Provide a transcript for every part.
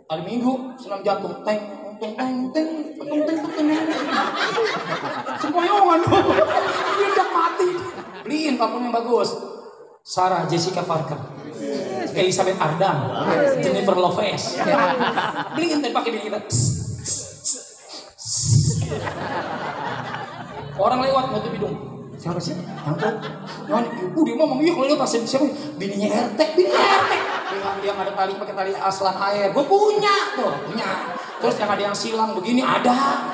Hari Minggu senam jantung, teng, teng, teng, teng, teng, teng, teng, sempoyongan, dia udah mati. Beliin parfum yang bagus. Sarah Jessica Parker, Elizabeth Arden, Jennifer Lopez. Beliin dan pakai bini kita. Orang lewat nutup hidung. Siapa sih? Yang tuh? Dia ngomong, iya kalau lihat pasien siapa? Bininya RT, yang ada tali pakai tali aslan air. Gue punya tuh, punya. Terus yang ada yang silang begini ada.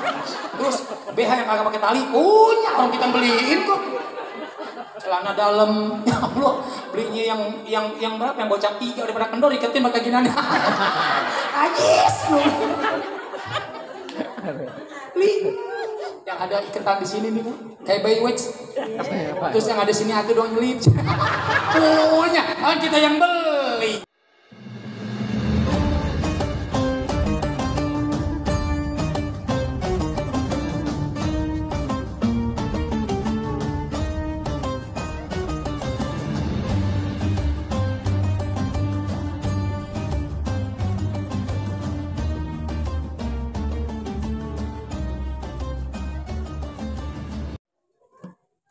Terus BH yang kagak pakai tali punya, orang kita beliin kok. Celana dalam, ya Allah, belinya yang berapa? Yang bocah 3 udah pada kendor iketin pakai gini. Ajis lu. Beli. Yang ada iketan di sini nih, Bu. Kayak Baywatch. Terus yang ada sini aku doang nyelip. Punya, kan kita yang beli.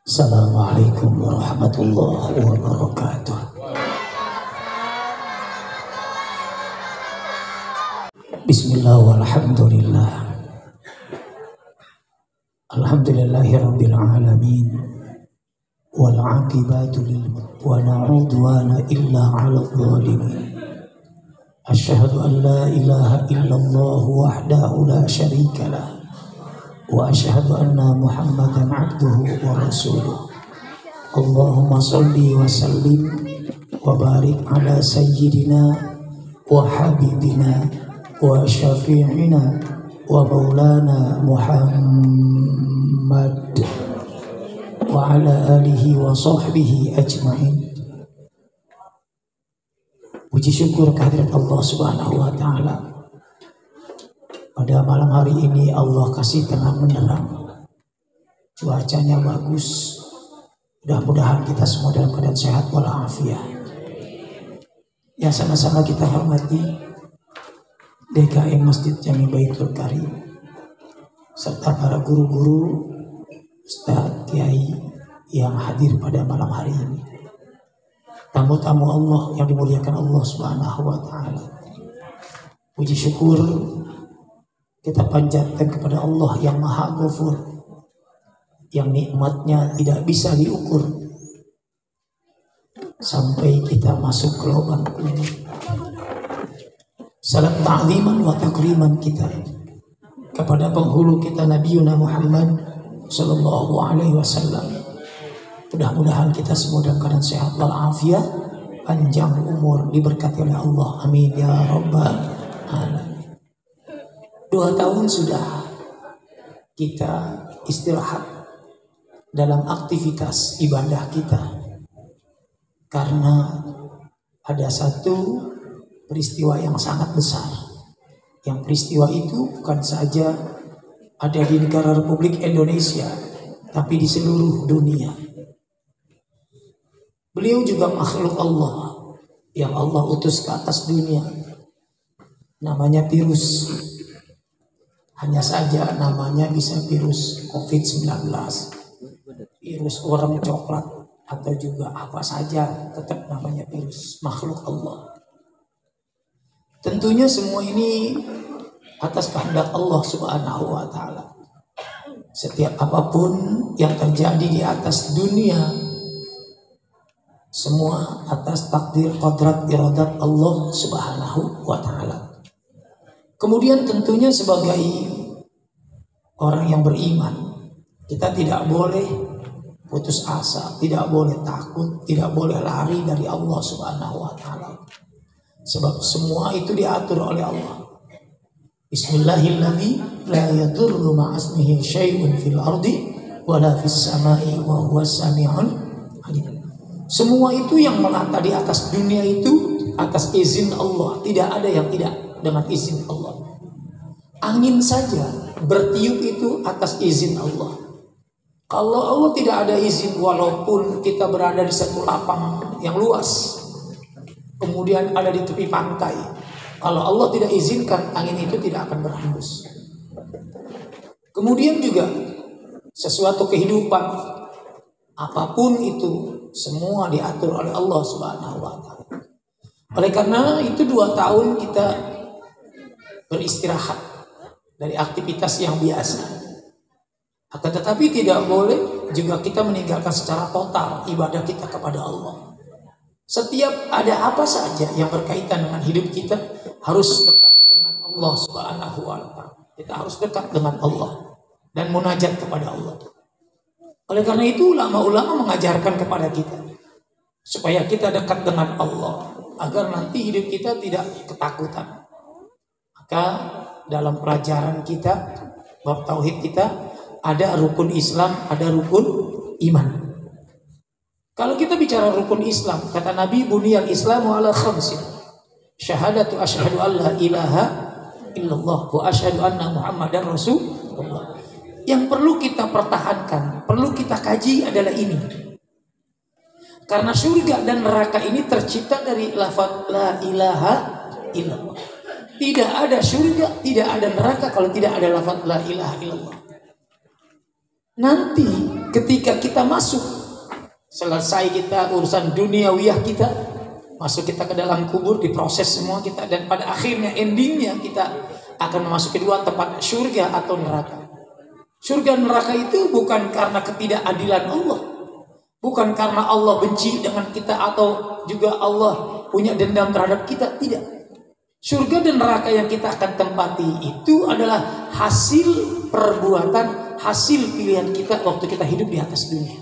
Assalamualaikum warahmatullahi wabarakatuh. Bismillah walhamdulillah. Alhamdulillahi rabbil alamin. Wal aqibatu lil muttaqin wa la udwana illa 'alal zalimin. Asyhadu an la ilaha illallah wahdahu la syarika lah. Wa asyhadu anna Muhammadan abduhu wa rasuluh. Allahumma salli wa sallim wa barik ala sayyidina wa habibina wa syafi'ina wa maulana Muhammad wa ala alihi wa sahbihi ajma'in. Puji syukur kehadirat Allah Subhanahu wa ta'ala. Pada malam hari ini Allah kasih terang menerang, cuacanya bagus. Mudah-mudahan kita semua dalam keadaan sehat walafiat. Yang sama-sama kita hormati DKM Masjid Jami Baitul Karim serta para guru-guru, ustadz, kiai yang hadir pada malam hari ini. Tamu-tamu Allah yang dimuliakan Allah Subhanahu wa ta'ala. Puji syukur kita panjatkan kepada Allah yang Maha Ghafur, yang nikmatnya tidak bisa diukur sampai kita masuk ke lubang kubur. Salam ta'ziman wa takriman kita kepada penghulu kita Nabiuna Muhammad sallallahu alaihi wasallam. Mudah-mudahan kita semua dalam keadaan sehat walafiat, panjang umur, diberkati oleh Allah. Amin ya rabbal alamin. 2 tahun sudah kita istirahat dalam aktivitas ibadah kita karena ada satu peristiwa yang sangat besar. Yang peristiwa itu bukan saja ada di negara Republik Indonesia, tapi di seluruh dunia. Beliau juga makhluk Allah yang Allah utus ke atas dunia. Namanya virus. Hanya saja namanya bisa virus COVID-19, virus orang coklat, atau juga apa saja, tetap namanya virus, makhluk Allah. Tentunya semua ini atas kehendak Allah Subhanahu wa ta'ala. Setiap apapun yang terjadi di atas dunia, semua atas takdir, qadrat, iradat Allah Subhanahu wa ta'ala. Kemudian tentunya sebagai orang yang beriman, kita tidak boleh putus asa, tidak boleh takut, tidak boleh lari dari Allah Subhanahu wa ta'ala. Sebab semua itu diatur oleh Allah. Bismillahirrahmanirrahim. La yadurru ma'asmihi syai'un fil ardi wala fis sama'i wa huwas sami'un alim. Semua itu yang melata di atas dunia itu atas izin Allah. Tidak ada yang tidak dengan izin Allah. Angin saja bertiup itu atas izin Allah. Kalau Allah tidak ada izin, walaupun kita berada di satu lapang yang luas, kemudian ada di tepi pantai, Kalau Allah tidak izinkan, angin itu tidak akan berhembus. Kemudian juga sesuatu kehidupan apapun itu semua diatur oleh Allah Subhanahu wa taala. Oleh karena itu 2 tahun kita beristirahat dari aktivitas yang biasa. Akan tetapi tidak boleh juga kita meninggalkan secara total ibadah kita kepada Allah. Setiap ada apa saja yang berkaitan dengan hidup kita harus dekat dengan Allah Subhanahu wa taala. Kita harus dekat dengan Allah dan munajat kepada Allah. Oleh karena itu ulama-ulama mengajarkan kepada kita supaya kita dekat dengan Allah agar nanti hidup kita tidak ketakutan. Maka dalam pelajaran kita bab tauhid kita ada rukun Islam, ada rukun iman. Kalau kita bicara rukun Islam, kata Nabi, buniyal Islamu ala khamsin. Syahadatu asyhadu an la ilaha illallah wa asyhadu anna Muhammadar Rasulullah. Yang perlu kita pertahankan, perlu kita kaji adalah ini. Karena surga dan neraka ini tercipta dari lafaz la ilaha illallah. Tidak ada surga, tidak ada neraka kalau tidak ada lafaz la ilaha illallah. Nanti ketika kita masuk, selesai kita urusan duniawiyah kita, masuk kita ke dalam kubur, diproses semua kita, dan pada akhirnya endingnya kita akan memasuki 2 tempat, surga atau neraka. Surga neraka itu bukan karena ketidakadilan Allah, bukan karena Allah benci dengan kita atau juga Allah punya dendam terhadap kita, tidak. Surga dan neraka yang kita akan tempati itu adalah hasil perbuatan, hasil pilihan kita waktu kita hidup di atas dunia.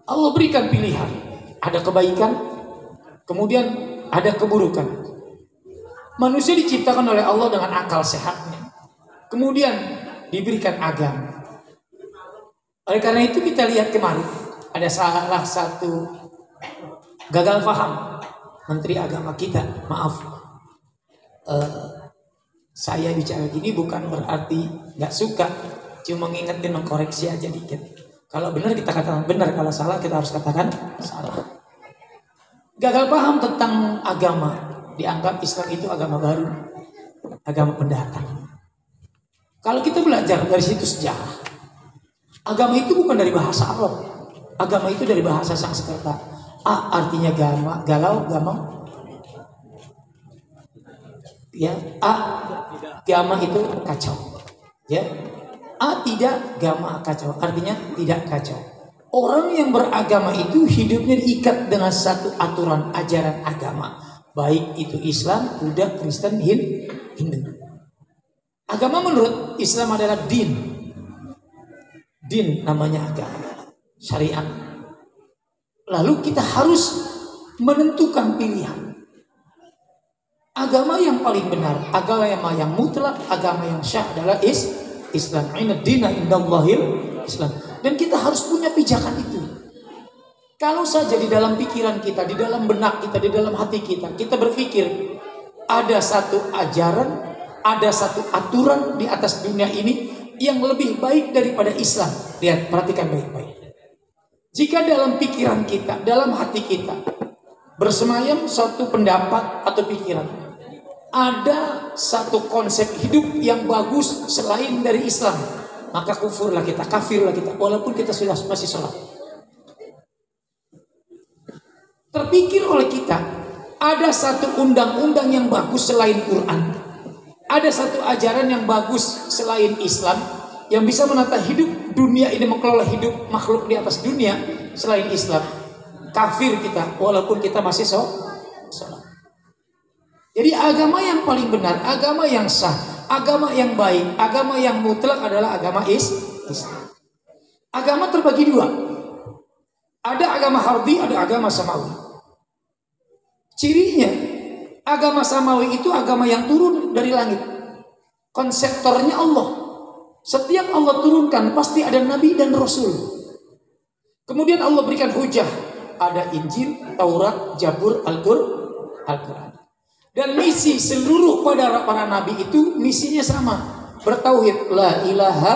Allah berikan pilihan, ada kebaikan, kemudian ada keburukan. Manusia diciptakan oleh Allah dengan akal sehatnya, kemudian diberikan agama. Oleh karena itu kita lihat kemarin ada salah satu gagal paham Menteri Agama kita. Maaf, saya bicara gini bukan berarti gak suka, cuma ngingetin, mengkoreksi aja dikit. Kalau benar kita katakan benar, kalau salah kita harus katakan salah. Gagal paham tentang agama, dianggap Islam itu agama baru, agama pendatang. Kalau kita belajar dari situs sejarah, agama itu bukan dari bahasa Arab, agama itu dari bahasa Sanskerta. Artinya galau, gamang. Ya, gama itu kacau. Ya, tidak, gama kacau. Artinya tidak kacau. Orang yang beragama itu hidupnya diikat dengan satu aturan ajaran agama, baik itu Islam, Buddha, Kristen, Hindu. Agama menurut Islam adalah din. Din namanya agama, syariat. Lalu kita harus menentukan pilihan. Agama yang paling benar, agama yang mutlak, agama yang syah adalah Islam. Inna dina indallahil Islam. Dan kita harus punya pijakan itu. Kalau saja di dalam pikiran kita, di dalam benak kita, di dalam hati kita, kita berpikir ada satu ajaran, ada satu aturan di atas dunia ini yang lebih baik daripada Islam. Lihat, perhatikan baik-baik. Jika dalam pikiran kita, dalam hati kita bersemayam suatu pendapat atau pikiran, ada satu konsep hidup yang bagus selain dari Islam, maka kufurlah kita, kafirlah kita, walaupun kita sudah masih sholat. Terpikir oleh kita, ada satu undang-undang yang bagus selain Quran, ada satu ajaran yang bagus selain Islam, yang bisa menata hidup dunia ini, mengelola hidup makhluk di atas dunia selain Islam. Kafir kita, walaupun kita masih sholat. Jadi agama yang paling benar, agama yang sah, agama yang baik, agama yang mutlak adalah agama Islam. Agama terbagi 2. Ada agama hardi, ada agama samawi. Cirinya, agama samawi itu agama yang turun dari langit. Konseptornya Allah. Setiap Allah turunkan pasti ada nabi dan rasul. Kemudian Allah berikan hujah, ada Injil, Taurat, Zabur, Al-Quran. Dan misi seluruh para nabi itu misinya sama, bertauhid, la ilaha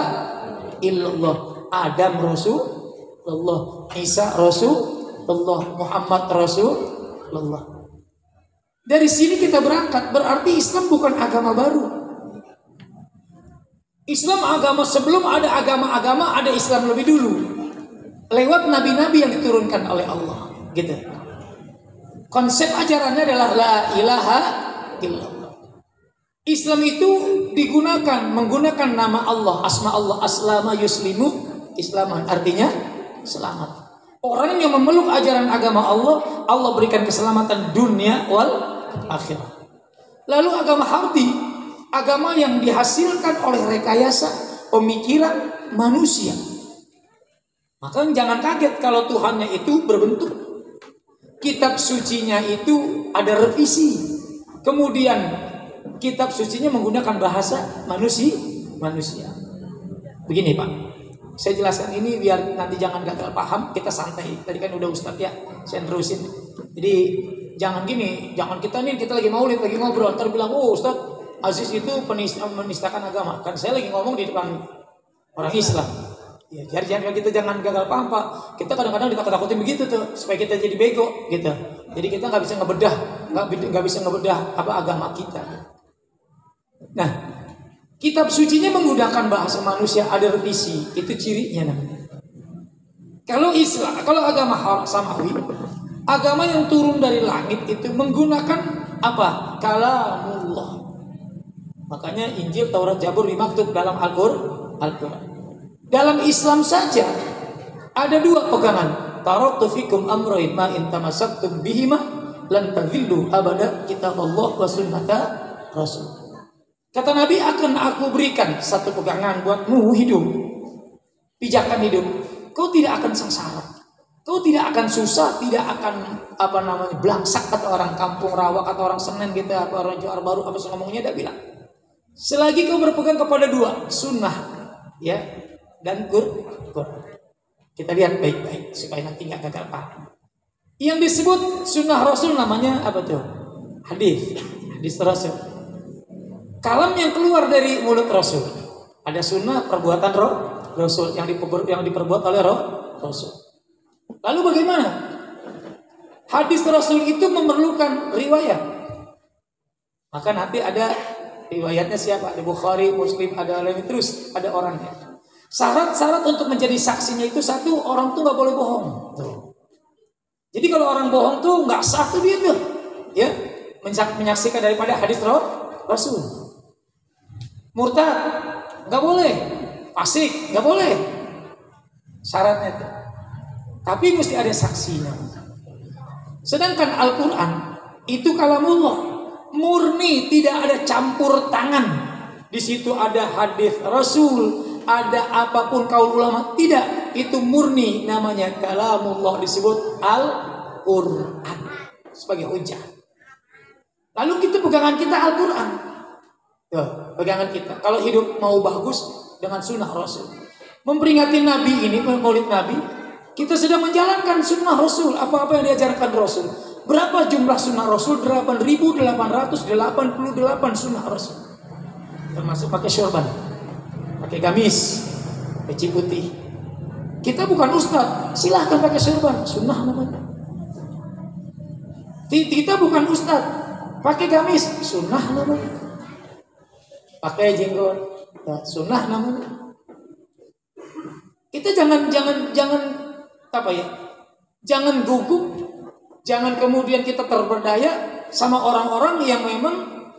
illallah. Adam Rasulullah, Isa Rasulullah, Muhammad Rasulullah. Dari sini kita berangkat, berarti Islam bukan agama baru. Islam agama sebelum ada agama-agama, ada Islam lebih dulu. Lewat nabi-nabi yang diturunkan oleh Allah, gitu. Konsep ajarannya adalah la ilaha illallah. Islam itu menggunakan nama Allah, asma Allah, aslama yuslimu islaman, artinya selamat. Orang yang memeluk ajaran agama Allah, Allah berikan keselamatan dunia wal akhirah. Lalu agama hardi, agama yang dihasilkan oleh rekayasa pemikiran manusia. Maka jangan kaget kalau Tuhannya itu berbentuk. Kitab sucinya itu ada revisi. Kemudian kitab sucinya menggunakan bahasa manusia. Begini Pak, saya jelaskan ini biar nanti jangan gagal paham, kita santai. Tadi kan udah Ustadz ya, saya terusin. Jadi jangan gini, jangan kita lagi maulid, lagi ngobrol, ntar bilang, oh Ustadz Aziz itu menistakan agama. Kan saya lagi ngomong di depan orang Islam. Ya, kita jangan gagal paham Pak. Kita kadang-kadang ditakut-takutin begitu tuh, supaya kita jadi bego gitu. Jadi kita nggak bisa ngebedah apa agama kita. Nah, kitab sucinya menggunakan bahasa manusia, ada revisi, itu cirinya namanya. Kalau agama samawi, agama yang turun dari langit itu menggunakan apa? Kalamullah. Makanya Injil, Taurat, Zabur dimaktub dalam Al-Quran. Dalam Islam saja ada dua pegangan. Taraktu fikum amrayn ma in tamassaktum bihima lan tadhillu abada, kitab Allah wa sunnata Rasul. Kata Nabi, akan aku berikan satu pegangan buatmu hidup, pijakan hidup. Kau tidak akan sengsara, kau tidak akan susah, tidak akan belangsak kata orang kampung rawa, kata orang Senen gitu, orang Johor Baru, apa sih ngomongnya dia bilang. Selagi kau berpegang kepada dua, sunnah ya dan Quran. Kita lihat baik-baik supaya nanti nggak gagal paham. Yang disebut sunnah Rasul namanya apa tuh? Hadis Rasul. Kalam yang keluar dari mulut Rasul. Ada sunnah perbuatan Rasul yang diperbuat oleh Rasul. Lalu bagaimana? Hadis Rasul itu memerlukan riwayat. Maka nanti ada riwayatnya siapa? Ada Bukhari, Muslim, ada lain terus ada orangnya. Syarat-syarat untuk menjadi saksinya itu satu, orang tuh nggak boleh bohong. Tuh. Jadi kalau orang bohong tuh nggak sah tuh dia tuh, ya menyaksikan daripada hadis Rasul. Murtad nggak boleh, fasik nggak boleh. Syaratnya itu. Tapi mesti ada saksinya. Sedangkan Al-Quran itu kalamullah, murni, tidak ada campur tangan. Di situ ada hadis Rasul, ada apapun kaul ulama, tidak, itu murni, namanya kalamullah, disebut Al-Quran sebagai hujah. Lalu kita pegangan kita Al-Quran. Pegangan kita kalau hidup mau bagus dengan sunnah Rasul. Memperingati Nabi ini, maulid Nabi, kita sedang menjalankan sunnah Rasul, apa-apa yang diajarkan Rasul. Berapa jumlah sunnah Rasul? 8.888 sunnah Rasul. Termasuk pakai syurban, pakai gamis, peci putih. Kita bukan ustaz, silahkan pakai syurban, sunnah namanya. Kita bukan ustaz, pakai gamis, sunnah namanya. Pakai jenggot, sunnah namanya. Kita jangan jangan gugup, jangan kemudian kita terperdaya sama orang-orang yang memang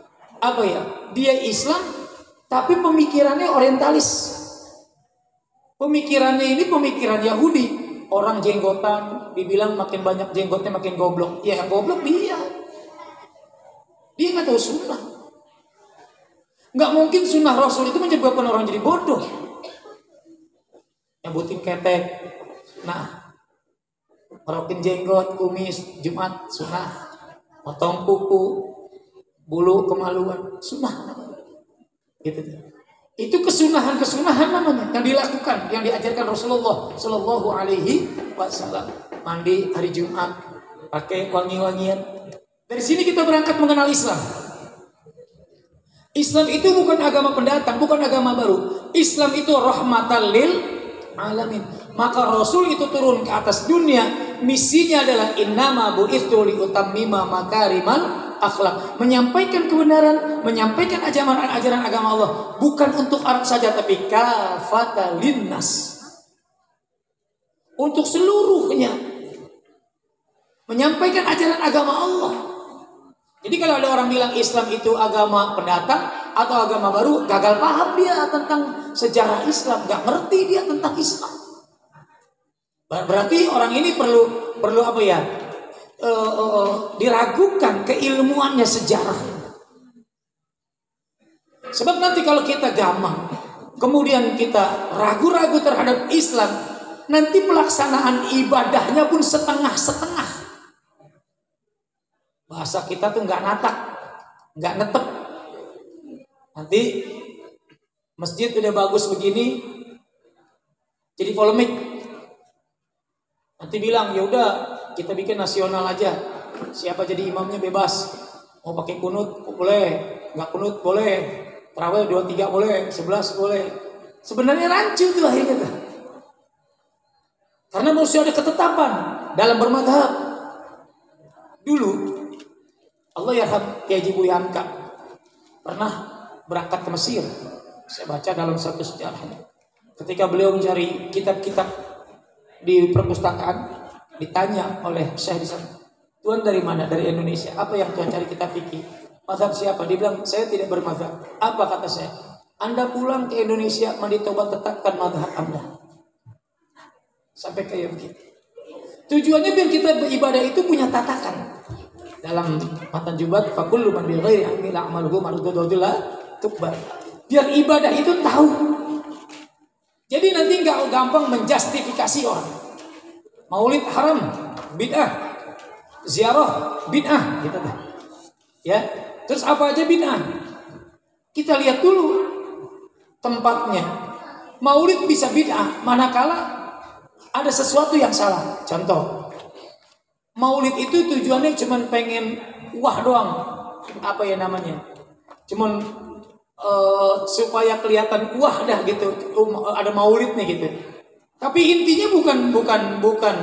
dia Islam tapi pemikirannya orientalis. Pemikirannya ini pemikiran Yahudi. Orang jenggotan dibilang makin banyak jenggotnya makin goblok. Ya yang goblok dia. Dia nggak tahu sunnah. Nggak mungkin sunnah Rasul itu menyebabkan orang jadi bodoh. Nyebutin ketek, nah, merokin jenggot, kumis, Jumat, sunnah. Potong kuku, bulu kemaluan, sunnah. Gitu. Itu kesunahan namanya yang dilakukan, yang diajarkan Rasulullah Shallallahu Alaihi Wasallam. Mandi hari Jumat, pakai wangi-wangian. Dari sini kita berangkat mengenal Islam. Islam itu bukan agama pendatang, bukan agama baru. Islam itu rahmatan lil alamin. Maka Rasul itu turun ke atas dunia, misinya adalah innama bu'itsu li utammima makarimal akhlak, menyampaikan kebenaran, menyampaikan ajaran agama Allah, bukan untuk Arab saja, tapi kafatan linnas, untuk seluruhnya, menyampaikan ajaran agama Allah. Jadi kalau ada orang bilang Islam itu agama pendatang atau agama baru, gagal paham dia tentang sejarah Islam, gak ngerti dia tentang Islam. Berarti orang ini perlu apa ya? Diragukan keilmuannya sejarah. Sebab nanti kalau kita gamang, kemudian kita ragu-ragu terhadap Islam, nanti pelaksanaan ibadahnya pun setengah-setengah. Bahasa kita tuh nggak natak, nggak netep. Nanti masjid udah bagus begini, jadi polemik. Nanti bilang ya udah kita bikin nasional aja. Siapa jadi imamnya bebas. Mau pakai kunut boleh, nggak kunut boleh. Tarawih 23 boleh, 11 boleh. Sebenarnya rancu tuh akhirnya tuh. Karena mesti ada ketetapan dalam bermadhab. Dulu Allah yarham Kiai Haji Buyanka pernah berangkat ke Mesir. Saya baca dalam satu sejarahnya. Ketika beliau mencari kitab-kitab di perpustakaan, ditanya oleh Syekh di sana, "Tuhan dari mana?" "Dari Indonesia." "Apa yang Tuhan cari kitab fikih?" "Mazhab siapa?" Dia bilang, "Saya tidak bermazhab." "Apa?" kata saya. "Anda pulang ke Indonesia, mandi tobat, tetapkan mazhab Anda." Sampai kayak begitu. Tujuannya biar kita beribadah itu punya tatakan. Dalam matan jubat, "Fakullu man bi ghairi ilmi la'amaluhu mardudullah tukbar." Biar ibadah itu tahu. Jadi nanti nggak gampang menjustifikasi orang. Maulid haram, bid'ah. Ziarah, bid'ah, gitu dah. Ya, terus apa aja bid'ah? Kita lihat dulu tempatnya. Maulid bisa bid'ah manakala ada sesuatu yang salah. Contoh, Maulid itu tujuannya cuma pengen wah doang. Apa ya namanya? Cuman supaya kelihatan wah dah gitu, ada maulid nih gitu. Tapi intinya bukan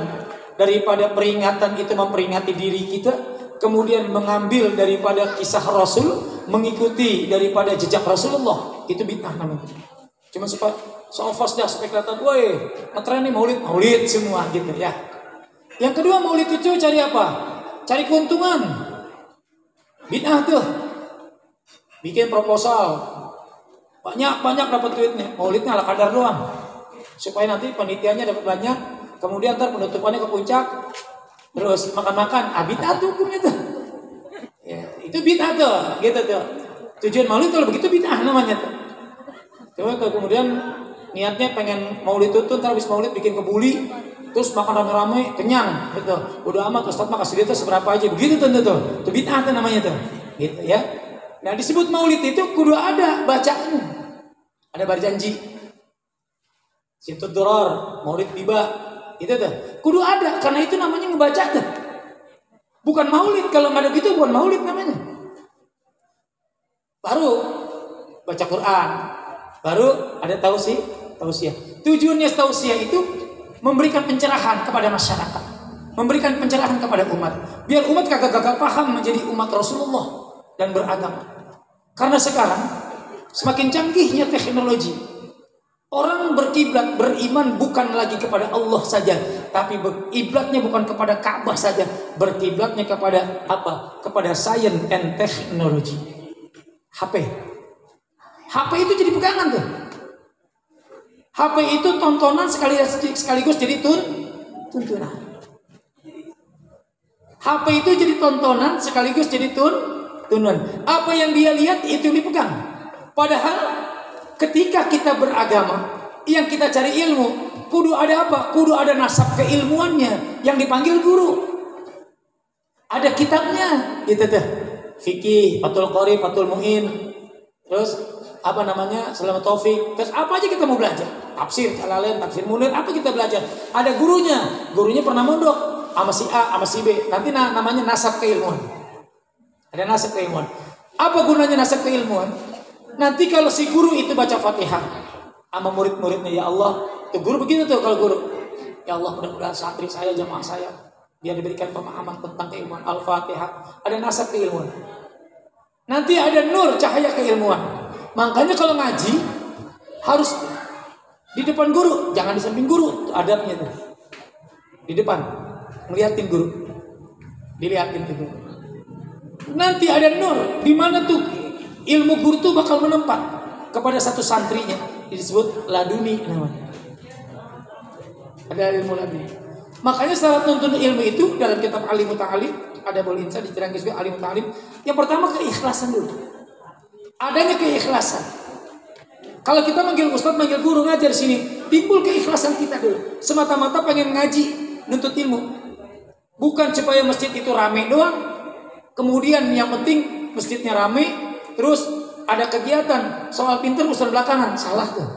daripada peringatan itu memperingati diri kita, kemudian mengambil daripada kisah Rasul, mengikuti daripada jejak Rasulullah, itu bid'ah namanya. Cuma supaya dah supaya kelihatan, woi, ngetren nih maulid semua gitu ya. Yang kedua, maulid itu cari apa? Cari keuntungan. Bid'ah tuh. Bikin proposal, banyak dapat duitnya. Maulidnya ala kadar doang, supaya nanti penelitiannya dapat banyak. Kemudian ntar penutupannya ke puncak, terus makan-makan. Bid'ah tuh hukumnya tuh. Ya, itu bid'ah tuh, gitu tuh. Tujuan maulid kalau begitu bid'ah namanya tuh. Coba kemudian niatnya pengen maulid itu, ntar habis maulid bikin kebuli, terus makan rame-rame, kenyang, gitu. Udah amat, Ustaz mah kasih duitnya seberapa aja, begitu tuh. Itu bid'ah tuh namanya tuh, gitu ya. Nah disebut maulid itu kudu ada bacaan, ada berjanji, situ doror, maulid tiba, itu tuh kudu ada, karena itu namanya ngebaca tuh. Bukan maulid, kalau nggak ada gitu bukan maulid namanya. Baru baca Quran, baru ada tausiah. Tujuannya tausiah itu memberikan pencerahan kepada masyarakat, memberikan pencerahan kepada umat, biar umat kagak paham menjadi umat Rasulullah dan beragama. Karena sekarang semakin canggihnya teknologi, orang berkiblat beriman bukan lagi kepada Allah saja, tapi berkiblatnya bukan kepada Ka'bah saja, berkiblatnya kepada apa? Kepada science and technology. HP itu jadi pegangan tuh. HP itu tontonan sekaligus jadi tuntunan. HP itu jadi tontonan sekaligus jadi tuntunan. Apa yang dia lihat itu yang dipegang. Padahal ketika kita beragama, yang kita cari ilmu, kudu ada apa? Kudu ada nasab keilmuannya yang dipanggil guru. Ada kitabnya, gitu tuh. Fikih, Fathul Qori, Fathul Mu'in, terus apa namanya, Selamat Taufik, terus apa aja kita mau belajar, tafsir Jalalain, tafsir Munir, apa kita belajar, ada gurunya pernah mondok sama si A, sama si B, nanti namanya nasab keilmuan, ada nasab keilmuan. Apa gunanya nasab keilmuan? Nanti kalau si guru itu baca Fatihah sama murid-muridnya, ya Allah, itu guru begitu tuh kalau guru, ya Allah mudah-mudahan santri saya, jamaah saya Biar diberikan pemahaman tentang keilmuan. Al-Fatihah. Ada nasab keilmuan. Nanti ada nur, cahaya keilmuan. Makanya kalau ngaji harus di depan guru, jangan di samping guru. Itu adabnya tuh. Di depan, ngeliatin guru, dilihatin tuh guru. Nanti ada nur, di mana tuh ilmu guru tuh bakal menempat kepada satu santrinya, disebut laduni namanya. Ada ilmu laduni. Makanya syarat nuntun ilmu itu dalam kitab Alimut Ta'alim, ada boleh insan diterangkan juga Alimut Ta'alim. Yang pertama keikhlasan dulu. Adanya keikhlasan. Kalau kita manggil ustaz, manggil guru ngajar sini, timbul keikhlasan kita dulu. Semata-mata pengen ngaji, nuntut ilmu. Bukan supaya masjid itu rame doang. Kemudian yang penting masjidnya rame, terus ada kegiatan soal pinter ustaz belakangan. Salah tuh.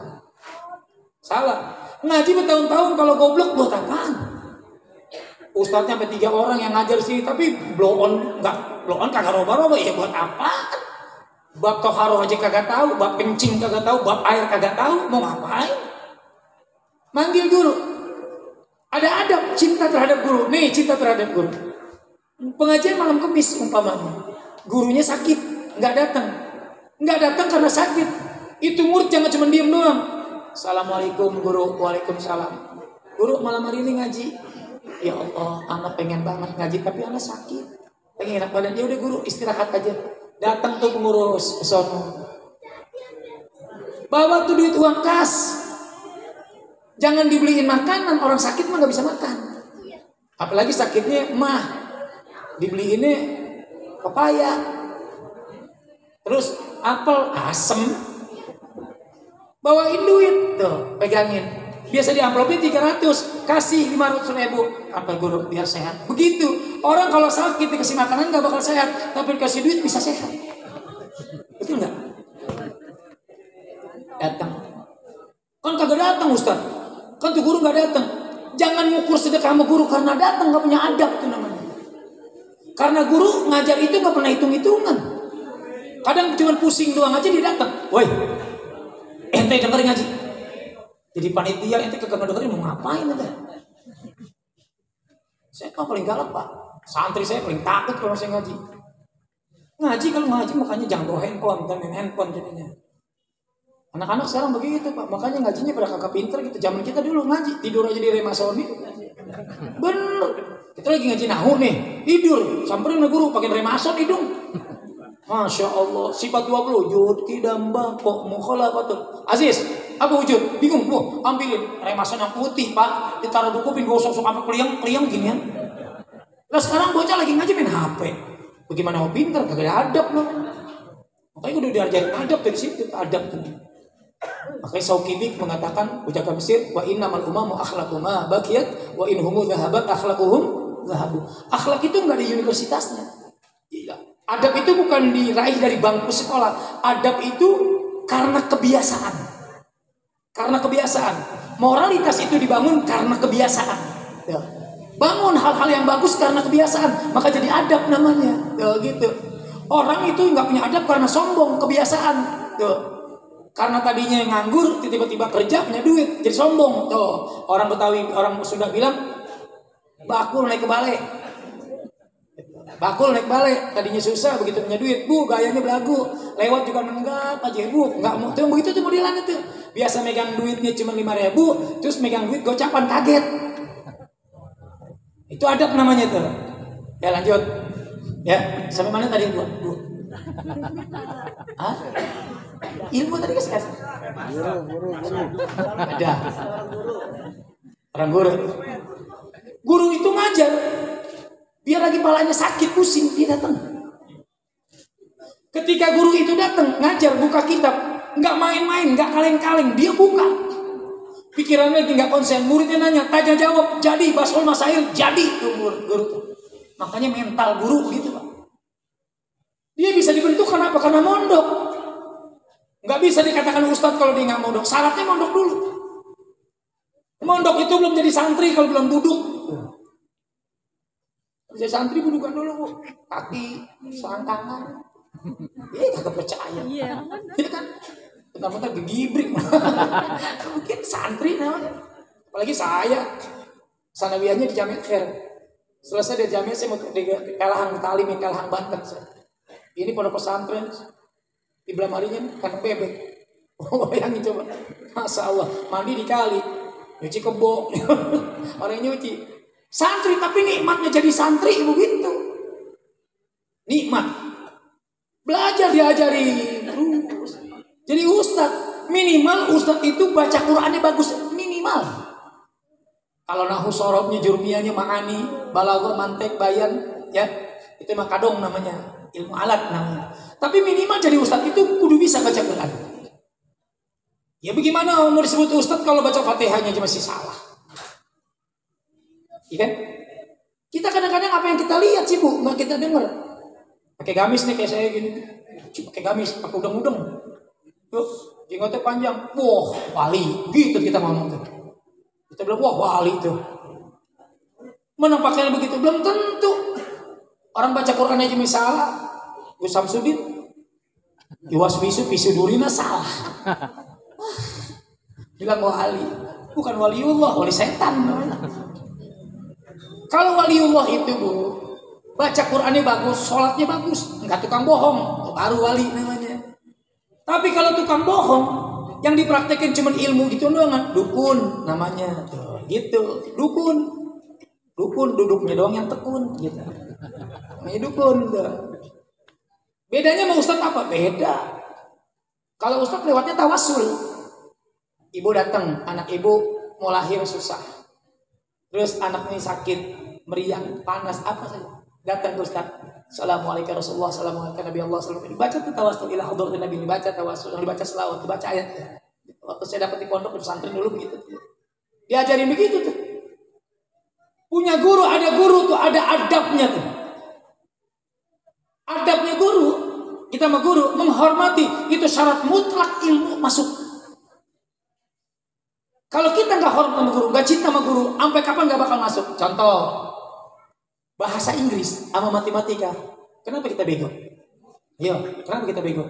Salah. Ngaji bertahun-tahun kalau goblok buat apaan? Ustadznya sampai 3 orang yang ngajar sini, tapi blow on kagak roba-roba, ya buat apa? Bab toharoh aja kagak tahu, bab kencing kagak tahu, bab air kagak tahu, mau ngapain? Manggil guru. Ada adab, cinta terhadap guru. Nih, cinta terhadap guru. Pengajian malam Kamis umpamanya. Gurunya sakit, nggak datang karena sakit. Itu murid jangan cuma diem doang. Assalamualaikum guru, waalaikumsalam. Guru malam hari ini ngaji. Ya Allah, anak pengen banget ngaji tapi anak sakit. Pengen enak badan. Ya udah guru, istirahat aja. Datang tuh pengurus ke sono. Bawa tuh duit uang kas. Jangan dibeliin makanan, orang sakit mah nggak bisa makan. Apalagi sakitnya mah dibeliinnya pepaya. Terus apel asem. Bawain duit tuh, pegangin. Biasa di amplopnya 300, kasih 500.000. Apa guru biar sehat. Begitu. Orang kalau sakit dikasih makanan nggak bakal sehat, tapi dikasih duit bisa sehat. Betul nggak? Datang. Kan kagak datang Ustaz. Kan tuh guru nggak datang. Jangan ngukur sedekah sama guru karena datang, nggak punya adab tuh namanya. Karena guru ngajar itu nggak pernah hitung-hitungan. Kadang cuma pusing doang aja dia datang. Woi, ente dengerin ngaji. Jadi panitia ente kagak dengerin mau ngapain ente? Saya kan paling galak Pak. Santri saya paling takut kalau saya ngaji. Ngaji kalau ngaji makanya jangan bawa handphone, dan main handphone jadinya. Anak-anak sekarang begitu Pak, makanya ngajinya pada kagak pinter gitu. Zaman kita dulu ngaji tidur aja di remasoni. Bener. Kita lagi ngaji nahu nih, tidur samperin sama guru pakai remason hidung. Masya Allah, sifat 20 Yud, Kidamba, Pok, Mukhalafatul Aziz, apa wujud? Bingung, ambilin remason yang putih Pak, ditaruh dukupin, gosok-gosok sampai kliang ginian. Nah sekarang bocah lagi ngaji main HP. Bagaimana mau pintar, kagak ada adab loh. Makanya udah diajarin adab dari situ, adab tuh. Makanya Saukibik mengatakan, ucapan Mesir, wa innamal umamu akhlaquma baqiyat wa in humu dhahabat akhlaquhum dhahabu. Akhlak itu enggak di universitasnya. Iya. Adab itu bukan diraih dari bangku sekolah. Adab itu karena kebiasaan. Karena kebiasaan. Moralitas itu dibangun karena kebiasaan. Ya. Bangun hal-hal yang bagus karena kebiasaan, maka jadi adab namanya. Ya, gitu. Orang itu nggak punya adab karena sombong, kebiasaan. Tuh. Karena tadinya nganggur, tiba-tiba kerja punya duit, jadi sombong. Tuh. Orang Betawi, orang Sunda bilang, bakul naik ke balai. Bakul naik balai, tadinya susah, begitu punya duit, bu gayanya belagu, lewat juga nenggap aja, bu nggak mau tuh begitu tuh modelannya tuh. Biasa megang duitnya cuma 5.000, terus megang duit gocapan kaget. Itu adab namanya tuh. Ya lanjut, ya sampai mana tadi bu? Hah? Ilmu tadi kasih. Guru. Ada. Orang guru. Guru itu ngajar. Biar lagi palanya sakit, pusing, dia datang. Ketika guru itu datang, ngajar, buka kitab, nggak main-main, nggak kaleng-kaleng, dia buka. Pikirannya tinggal konsen, muridnya nanya, tanya jawab, jadi, basul masail, jadi, tuh guru. Makanya mental guru gitu Pak. Dia bisa dibentuk kenapa? Karena mondok. Nggak bisa dikatakan ustadz kalau dia nggak mondok, syaratnya mondok dulu. Mondok itu belum jadi santri kalau belum duduk. Jadi santri budukan dulu bu, kaki, selangkangan. Kagak percaya. Iya kan? Bentar-bentar gegibrik. Mungkin santri namanya. Apalagi saya, sanawiannya di Jamiat Khair. Selesai dari Jamiah saya mau di Kalahang Talim, Kalahang Banten. Ini pondok pesantren di belah marinya kandang bebek. Oh, bayangin coba. Masya Allah, mandi di kali, nyuci kebo, orang nyuci. Santri tapi nikmatnya jadi santri begitu. Nikmat. Belajar diajari terus. Jadi ustadz, minimal ustadz itu baca Qur'annya bagus, minimal. Kalau nahu sorobnya, jurmiyahnya, ma'ani, balaghah, mantek, bayan, ya itu mah kadong namanya, ilmu alat namanya. Tapi minimal jadi ustadz itu kudu bisa baca Quran. Ya bagaimana mau disebut ustadz kalau baca Fatihahnya aja masih salah? Iya kan? Kita kadang-kadang apa yang kita lihat sih bu, nggak kita dengar. Pakai gamis nih kayak saya gini, pakai gamis, pakai udeng-udeng, tuh jenggotnya panjang, wah wali, gitu kita ngomong tuh. Kita bilang wah wali tuh. Mana pakainya begitu? Belum tentu. Orang baca Quran aja salah. Gus Samsudin, Iwas pisu durina salah. Bilang wali, bukan waliullah, wali setan. Kalau waliullah itu bu, baca Qurannya bagus, sholatnya bagus, nggak tukang bohong, baru wali namanya. Tapi kalau tukang bohong, yang dipraktekin cuma ilmu gitu doang, dukun namanya, tuh, gitu, dukun duduknya doang yang tekun, gitu, namanya dukun. Tuh. Bedanya sama ustadz apa? Beda. Kalau ustadz lewatnya tawasul. Ibu datang, anak ibu mau lahir susah. Terus anak ini sakit, meriang, panas, apa saja. Datang ke Ustaz. Assalamualaikum Rasulullah, assalamualaikum Nabi Allah, assalamualaikum. Dibaca tuh tawasul ila hadratin Nabi, dibaca tawasul, dibaca selawat, dibaca ayatnya. Waktu saya dapat di pondok pesantren dulu begitu. Diajarin begitu tuh. Punya guru, ada guru tuh, ada adabnya tuh. Adabnya guru, kita sama guru menghormati, itu syarat mutlak ilmu masuk. Kalau kita nggak hormat sama guru, nggak cinta sama guru, sampai kapan nggak bakal masuk? Contoh, bahasa Inggris sama matematika. Kenapa kita bego? Iya, kenapa kita bego?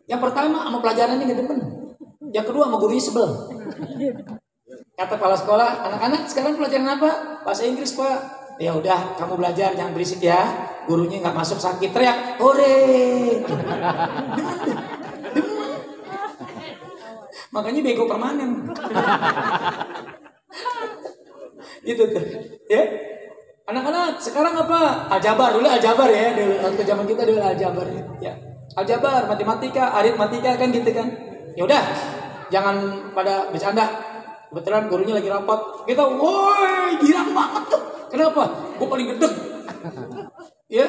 Yang pertama sama pelajarannya nggak demen. Yang kedua sama gurunya sebel. Kata kepala sekolah, anak-anak sekarang pelajaran apa? Bahasa Inggris pak. Ya udah, kamu belajar jangan berisik ya. Gurunya nggak masuk sakit, teriak, hore. Makanya bego permanen. Gitu tuh. Ya. Anak-anak sekarang apa? Aljabar dulu, aljabar ya. Dulu zaman kita dulu aljabar ya. Aljabar, matematika, aritmatika kan gitu kan. Ya udah, jangan pada bercanda. Kebetulan gurunya lagi rapat. Kita, woi, girang banget tuh. Kenapa? Gue paling gedeg. Ya.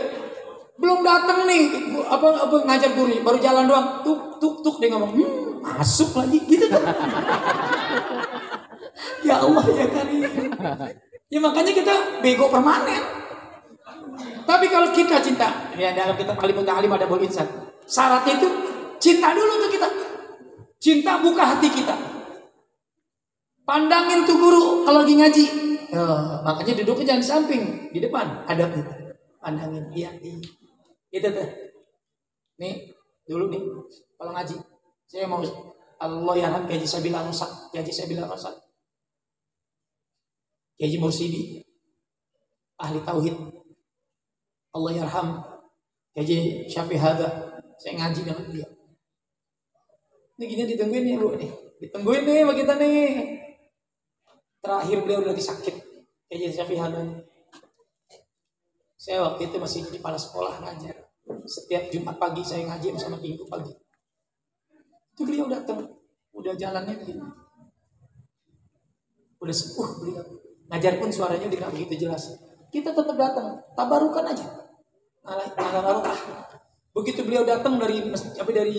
Belum datang nih apa ngajar gurunya, baru jalan doang. Tuk dia ngomong, masuk lagi gitu tuh. Ya Allah ya Karim. Ya makanya kita bego permanen. Tapi kalau kita cinta, ya dalam kitab Alimut Ta'alim ada bol insan. Syaratnya itu cinta dulu tuh kita. Cinta buka hati kita. Pandangin tuh guru kalau lagi ngaji. Makanya duduknya jangan di samping, di depan. Ada gitu. Pandangin dia. Itu tuh. Nih, dulu nih kalau ngaji. Saya mau Allah yarham Kiai Sabila Rusak, Kiai Mursidi, ahli tauhid. Allah yarham Kiai Syafi Hada. Saya ngaji dengan dia. Ini gini ditungguin nih bu nih, ditungguin nih bagi kita nih. Terakhir beliau lagi sakit, Kiai Syafi Hada. Saya waktu itu masih di kepala sekolah ngajar. Setiap Jumat pagi saya ngaji sama Minggu pagi. Itu beliau datang, udah jalannya begini, udah sepuh beliau. Ngajar pun suaranya udah nggak begitu jelas. Kita tetap datang, tabarukan aja. Barokah. Begitu beliau datang dari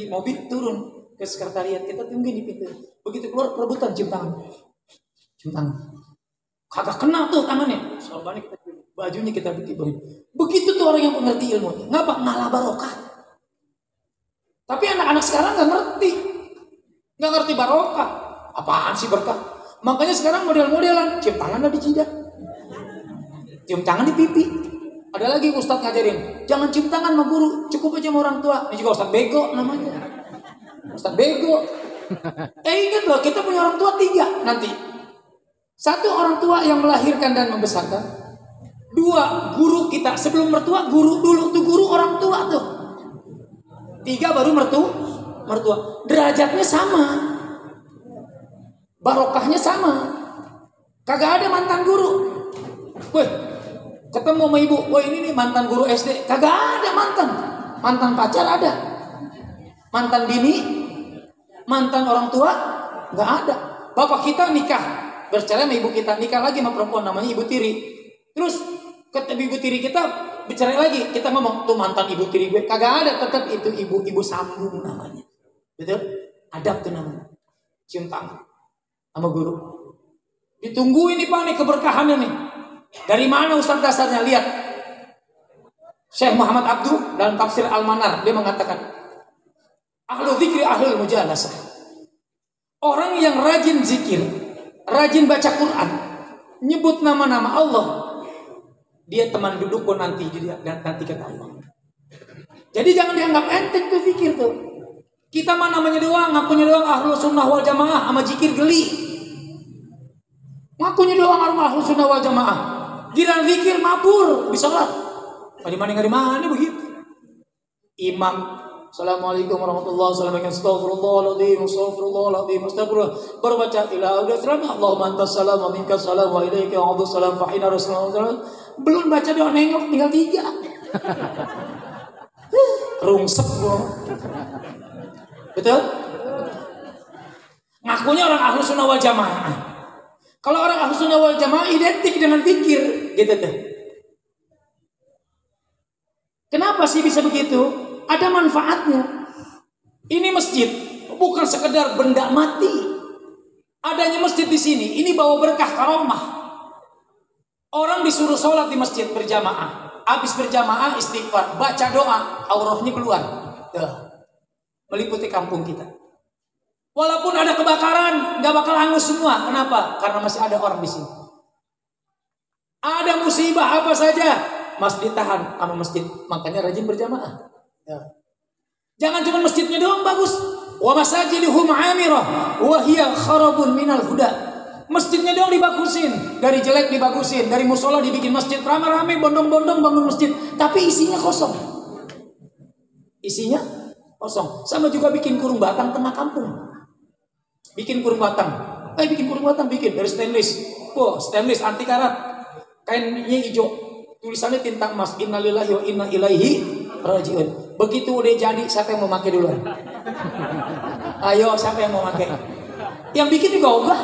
mobil turun ke sekretariat, kita tungguin di pintu. Begitu keluar perebutan cium tangan. Kagak kena tuh tangannya. Soalnya kita bajunya kita bikin. Begitu tuh orang yang mengerti ilmu. Ngapa? Ngalah barokah. Tapi anak-anak sekarang nggak ngerti barokah. Apaan sih berkah? Makanya sekarang model-modelan cium tangan di jidat, cium tangan di pipi. Ada lagi ustadz ngajarin, jangan cium tangan sama guru, cukup aja sama orang tua. Ini juga ustadz bego namanya. Ustadz bego. Ingat loh, kita punya orang tua 3 nanti. 1 orang tua yang melahirkan dan membesarkan. 2 guru kita, sebelum mertua guru dulu tuh, guru orang tua tuh. 3 baru mertua. Derajatnya sama, barokahnya sama. Kagak ada mantan guru. Weh, ketemu sama ibu, wah ini nih mantan guru SD. Kagak ada mantan. Mantan pacar ada, mantan bini, mantan orang tua nggak ada. Bapak kita nikah, bercerai sama ibu kita, nikah lagi sama perempuan namanya ibu tiri. Terus kata ibu tiri kita bercerai lagi, kita ngomong tuh mantan ibu tiri gue. Kagak ada, tetap itu ibu sambung namanya. Betul? Adab tuh namanya. Cium tangan sama guru. Ditungguin nih Pak nih keberkahannya nih. Dari mana Ustaz dasarnya? Lihat. Syekh Muhammad Abduh dalam tafsir Al-Manar dia mengatakan, ahlu dzikri ahlul mujalasah. Orang yang rajin zikir, rajin baca Quran, nyebut nama-nama Allah, dia teman dudukku nanti kata Allah. Jadi jangan dianggap enteng tuh zikir tuh. Kita mah namanya doang, ngakunya doang ahlus sunnah wal jamaah sama zikir geli. Ngakunya doang ahlus sunnah wal jamaah. Giliran zikir mabur di salat. Di mana begitu. Imam, assalamualaikum warahmatullahi wabarakatuh. Astagfirullahaladzim, astagfirullahaladzim, astagfirullah. Baru baca ilah udah salam. Allahumma antas salam wa minkas salam wa ilaika wa'udhu salam fa'ina rasulullah. Belum baca doa nengok tinggal 3. Rungsep gua. Betul? Ngakunya orang ahlus sunnah wal jamaah. Kalau orang ahlus sunnah wal jamaah identik dengan zikir, gitu tuh. Kenapa sih bisa begitu? Ada manfaatnya. Ini masjid bukan sekedar benda mati. Adanya masjid di sini, ini bawa berkah karomah. Orang disuruh sholat di masjid berjamaah. Habis berjamaah istighfar, baca doa, aurahnya keluar. Meliputi kampung kita. Walaupun ada kebakaran, nggak bakal hangus semua. Kenapa? Karena masih ada orang di sini. Ada musibah apa saja, masjid tahan sama masjid. Makanya rajin berjamaah. Jangan cuma masjidnya doang bagus. Wa masajiduhum amirah wa hiya kharabun minal huda. Masjidnya doang dibagusin, dari jelek dibagusin, dari musola dibikin masjid rame-rame, bondong-bondong bangun masjid, tapi isinya kosong. Isinya kosong. Sama juga bikin kurung batang tengah kampung. Bikin kurung batang. Bikin dari stainless. Stainless anti karat. Kainnya hijau. Tulisannya tintang emas. Innalillahi wa inna ilaihi rajiun. Begitu udah jadi, siapa yang mau pakai duluan? Ayo, siapa yang mau pakai? Yang bikin juga ogah.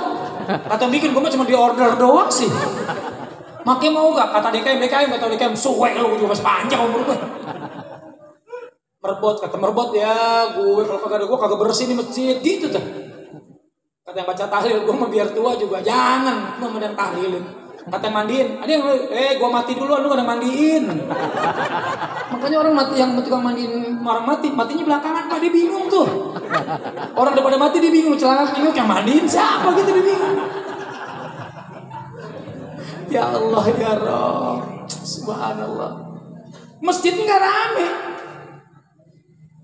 Kata bikin gue mah cuma di order doang sih. Makin mau gak? Kata DKM, kata DKM, suwe lu juga masih panjang umur gue. Merbot ya, gue kalau kagak ada gue kagak bersih di masjid gitu tuh. Kata yang baca tahlil, gue mah biar tua juga jangan, gue mau yang tahlilin. Kata mandiin, ada yang gue mati duluan, lu gak ada mandiin. Makanya orang mati yang tukang mandiin orang matinya belakangan, Pak, dia bingung tuh. Orang daripada mati dia bingung, celana bingung yang mandiin siapa gitu dia bingung. Ya Allah ya Rabb, subhanallah. Masjidnya nggak rame,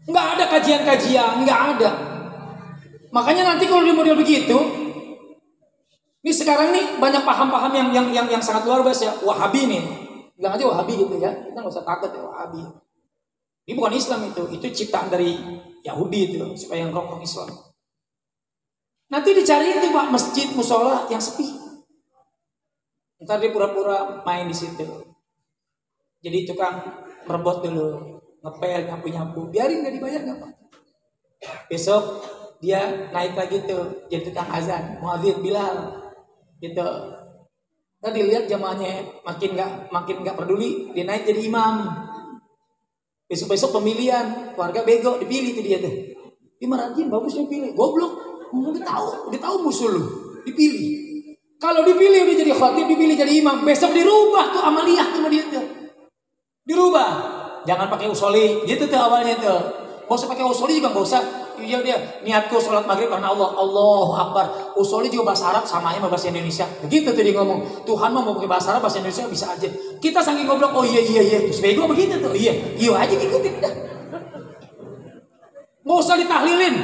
nggak ada kajian-kajian, nggak ada. Makanya nanti kalau di model begitu, ini sekarang nih banyak paham-paham yang sangat luar biasa. Wahabi nih, bilang aja Wahabi gitu ya. Kita nggak usah takut ya Wahabi. Ini bukan Islam itu ciptaan dari Yahudi itu supaya yang rokok Islam. Nanti dicari itu Pak masjid musola yang sepi. Ntar dia pura-pura main di situ. Jadi tukang merebot dulu, ngepel, nyapu-nyapu, biarin nggak dibayar nggak Pak. Besok dia naik lagi tuh jadi tukang azan, muadzin Bilal. Gitu. Tadi lihat jamaahnya makin nggak peduli, dia naik jadi imam. Besok pemilihan, keluarga bego dipilih tuh dia tuh. Dia rajin bagusnya pilih, goblok, udah tahu musuh lu, dipilih. Kalau dipilih udah jadi khatib, dipilih jadi imam, besok dirubah tuh amaliyah sama dia tuh. Dirubah. Jangan pakai usoli, gitu tuh awalnya tuh. Gak usah pakai usoli juga gak usah. Iya dia niatku sholat maghrib karena Allah, Allahu Akbar. Usoli juga bahasa Arab sama aja sama bahasa Indonesia. Begitu tuh dia ngomong. Tuhan mau pakai bahasa Arab, bahasa Indonesia bisa aja. Kita saking goblok, oh iya. Terus bego begitu tuh. Iya aja ikutin dah. Gak usah ditahlilin.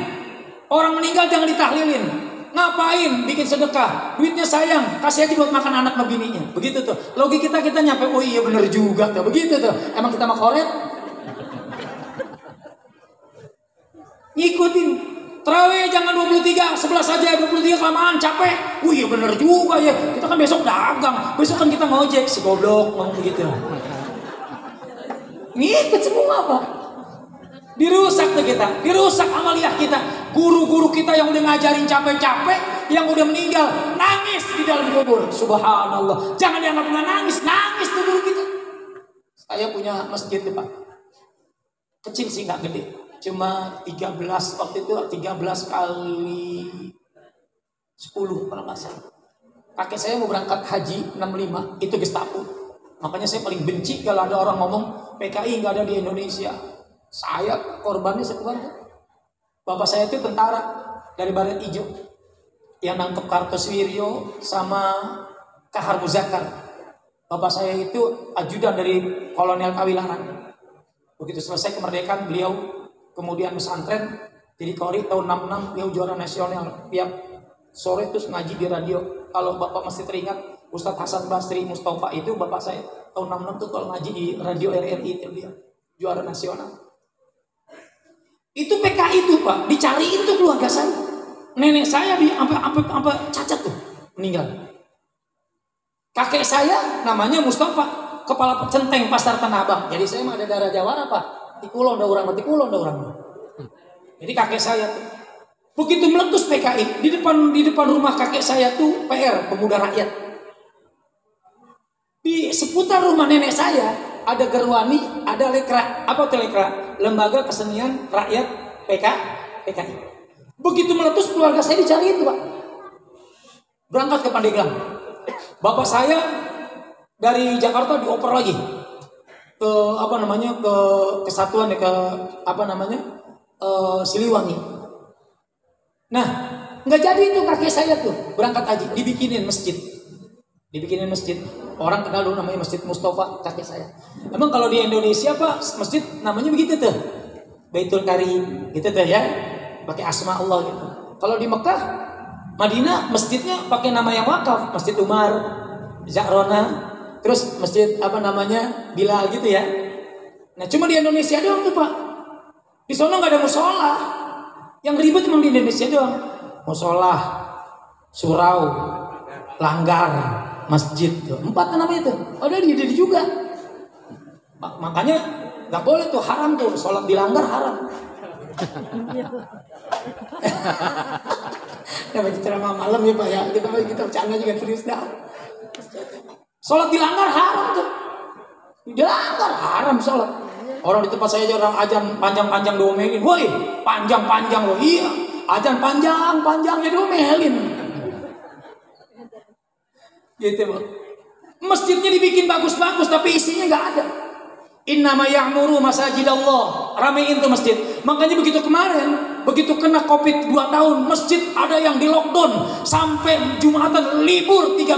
Orang meninggal jangan ditahlilin. Ngapain bikin sedekah? Duitnya sayang, kasih aja buat makan anak sama bininya. Begitu tuh. Logika kita nyampe, oh iya bener juga tuh. Begitu tuh. Emang kita mah koret? Ngikutin. Terawih jangan 23, 11 aja 23 kelamaan, capek. Oh iya bener juga ya. Kita kan besok dagang. Besok kan kita ngojek. Si goblok ngomong begitu. Ngikut semua Pak. Dirusak tuh kita, dirusak amaliah kita. Guru-guru kita yang udah ngajarin capek-capek, yang udah meninggal, nangis di dalam kubur. Subhanallah. Jangan dianggap nggak nangis, nangis tuh guru kita. Saya punya masjid tuh Pak. Kecil sih nggak gede. Cuma 13 waktu itu 13 kali 10 kalau nggak salah. Kakek saya mau berangkat haji 65 itu Gestapo. Makanya saya paling benci kalau ada orang ngomong PKI nggak ada di Indonesia. Saya korbannya sekeluarga. Bapak saya itu tentara dari Baret Ijo yang nangkep Kartosuwiryo sama Kahar Muzakar. Bapak saya itu ajudan dari Kolonel Kawilaran. Begitu selesai kemerdekaan beliau kemudian pesantren jadi Kori tahun 66 beliau juara nasional. Tiap sore terus ngaji di radio. Kalau Bapak masih teringat Ustadz Hasan Basri Mustafa itu Bapak saya tahun 66 tuh kalau ngaji di radio RRI itu dia juara nasional. Itu PKI itu Pak, dicariin tuh keluarga saya. Nenek saya sampai cacat tuh, meninggal. Kakek saya namanya Mustafa, kepala centeng Pasar Tanah Abang. Jadi saya mah ada darah Jawara Pak. Tikulon da urang, tikulon da urang. Jadi kakek saya tuh begitu meletus PKI, di depan rumah kakek saya tuh PR, Pemuda Rakyat. Di seputar rumah nenek saya ada Gerwani, ada Lekra. Apa tuh Lekra? Lembaga Kesenian Rakyat PKI. Begitu meletus keluarga saya dicariin tuh Pak. Berangkat ke Pandeglang. Bapak saya dari Jakarta dioper lagi ke ke kesatuan ke Siliwangi. Nah, nggak jadi itu kakek saya tuh berangkat haji, dibikinin masjid. Orang kenal dulu namanya Masjid Mustafa, kakek saya. Emang kalau di Indonesia Pak, masjid namanya begitu tuh. Baitul Karim, gitu tuh ya. Pakai asma Allah gitu. Kalau di Mekah, Madinah, masjidnya pakai nama yang wakaf, Masjid Umar, Zakrona, terus masjid Bilal gitu ya. Nah, cuma di Indonesia doang tuh Pak. Di sana nggak ada musola. Yang ribet memang di Indonesia doang. Musola, surau, langgar, masjid tuh. 4 namanya tuh. Ada di juga. Makanya nggak boleh tuh, haram tuh sholat di langgar, haram. Nah, baca ceramah malam ya Pak ya. Kita bercanda juga serius dah. Sholat di langgar haram tuh. Di langgar haram sholat. Orang di tempat saya aja orang ajan panjang-panjang diomelin. Woi, panjang-panjang loh. Iya, ajan panjang-panjang ya diomelin. Gitu Pak. Masjidnya dibikin bagus-bagus tapi isinya nggak ada. Innama ya'muru masajidallah. Ramein tuh masjid. Makanya begitu kemarin, begitu kena Covid 2 tahun, masjid ada yang di lockdown sampai Jumatan libur 3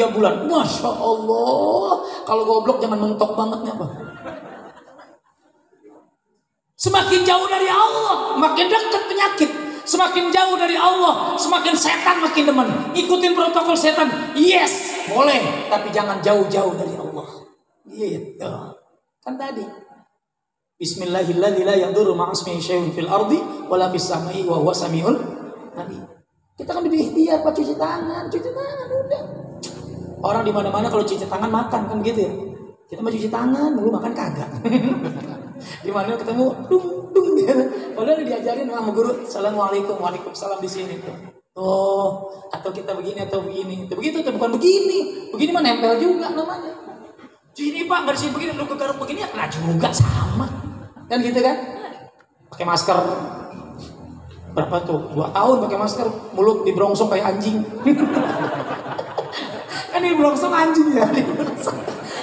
bulan. Masya Allah. Kalau goblok jangan mentok bangetnya Pak. Semakin jauh dari Allah, makin dekat penyakit. Semakin jauh dari Allah, semakin setan makin demen. Ikutin protokol setan, yes, boleh, tapi jangan jauh-jauh dari Allah. Gitu. Kan tadi. Bismillahirrahmanirrahim. La yadurru ma'asmihi syai'un fil ardi wala fis samai wa huwa samiul alim. Kita kan diberi ikhtiar Pak, cuci tangan udah. Orang di mana-mana kalau cuci tangan makan kan gitu ya. Kita mau cuci tangan, dulu makan kagak. Di mana ketemu dung gitu. Padahal diajarin sama guru, assalamualaikum, waalaikumsalam di sini tuh. Oh, atau kita begini atau begini. Itu begitu tuh, bukan begini. Begini mah nempel juga namanya. Sini Pak, nggak disini begini, lu kegaruk begini ya kena juga sama. Kan gitu kan? Pakai masker. Berapa tuh? 2 tahun pakai masker, mulut dibrongsong kayak anjing. Kan dibrongsong anjing ya.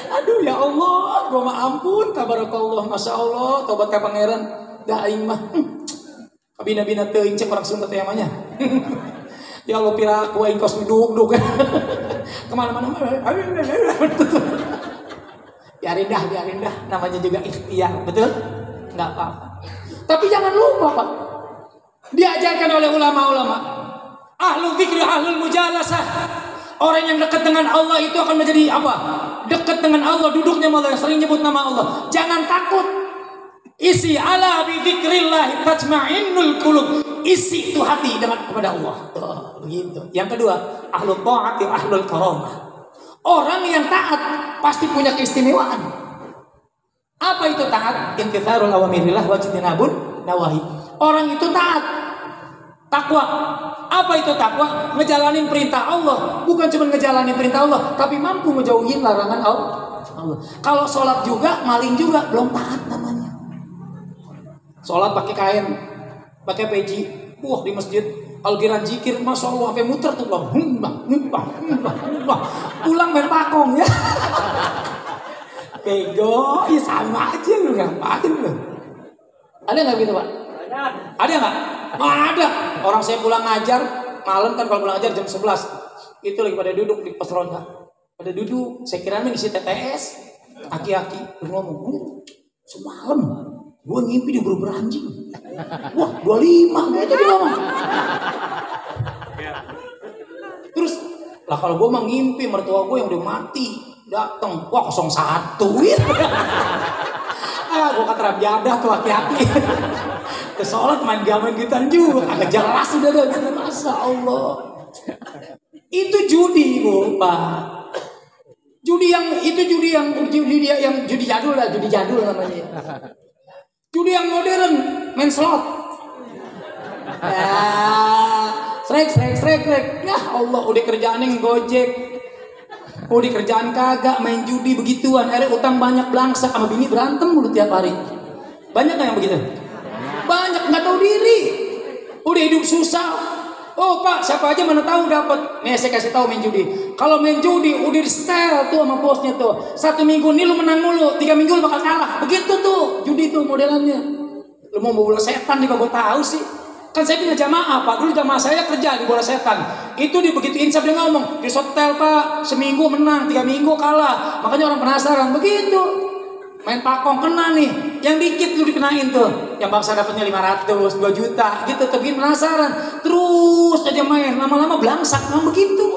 Aduh ya Allah, gua mah ampun, tabarakallah, masya Allah, tobat ka pangeran, dah aing mah, kabina-bina teuing cek orang Sunda teh namanya. Ya Allah pira ku aing kos duduk, kemana-mana, biarin dah, namanya juga ikhtiar, betul? Nggak apa-apa. Tapi jangan lupa Pak, diajarkan oleh ulama-ulama, Ahlul dzikri ahlul mujalasah. Orang yang dekat dengan Allah itu akan menjadi apa? Dekat dengan Allah, duduknya malah sering nyebut nama Allah. Jangan takut. Isi ala bi dzikrillah tatma'innul qulub. Isi itu hati dengan kepada Allah. Oh, begitu. Yang kedua, ahlul ta'ati ahlul karamah. Orang yang taat pasti punya keistimewaan. Apa itu taat? Imtitharul awamirillah wa jtinabun nawahi. Orang itu taat. Takwa. Apa itu takwa? Ngejalanin perintah Allah. Bukan cuma ngejalanin perintah Allah, tapi mampu ngejauhin larangan Allah. Kalau sholat juga, maling juga, belum taat namanya. Sholat pakai kain, pakai peci. Di masjid algiran zikir, masya Allah, sampai muter tuh bang. Pulang main pakong ya. Bego, ya sama aja lu, ngapain lu? Ada nggak gitu Pak? Ada nggak? Ada. Orang saya pulang ngajar malam kan, kalau pulang ngajar jam 11 itu lagi pada duduk di pos ronda. Pada duduk, saya kira ngisi TTS. Aki-aki ngomong, semalam gue ngimpi di bener anjing. Wah 25 gitu dia ngomong. Terus lah kalau gue mah ngimpi mertua gue yang udah mati datang, wah 01 gitu. Gue kata biada tuh aki-aki. Sholat main gamen gituan juga, agak jelas udah gitu, masya Allah. Itu judi Bu, Pak. Judi yang judi jadul lah, judi jadul namanya. Judi yang modern, main slot. Srek. Ya Allah, udah kerjaan yang Gojek. Udah kerjaan kagak, main judi begituan. Akhirnya utang banyak, belangsak, sama bini berantem mulu tiap hari. Banyak gak yang begitu? Banyak, nggak tahu diri. Udah hidup susah. Oh Pak, siapa aja mana tahu dapat. Nih saya kasih tahu main judi. Kalau main judi udah di setel tuh sama bosnya tuh. 1 minggu nih lu menang mulu, 3 minggu lu bakal kalah. Begitu tuh judi tuh modelannya. Lu mau bola setan juga gue tahu sih. Kan saya punya jamaah Pak. Dulu jamaah saya kerja di bola setan. Itu di begitu insaf dia ngomong di setel Pak. Seminggu menang, 3 minggu kalah. Makanya orang penasaran begitu. Main pakong kena nih, yang dikit lu dikenain tuh, yang bangsa dapatnya 500, 2 juta, gitu, tuh bikin penasaran, terus aja main, lama-lama belangsak, memang begitu.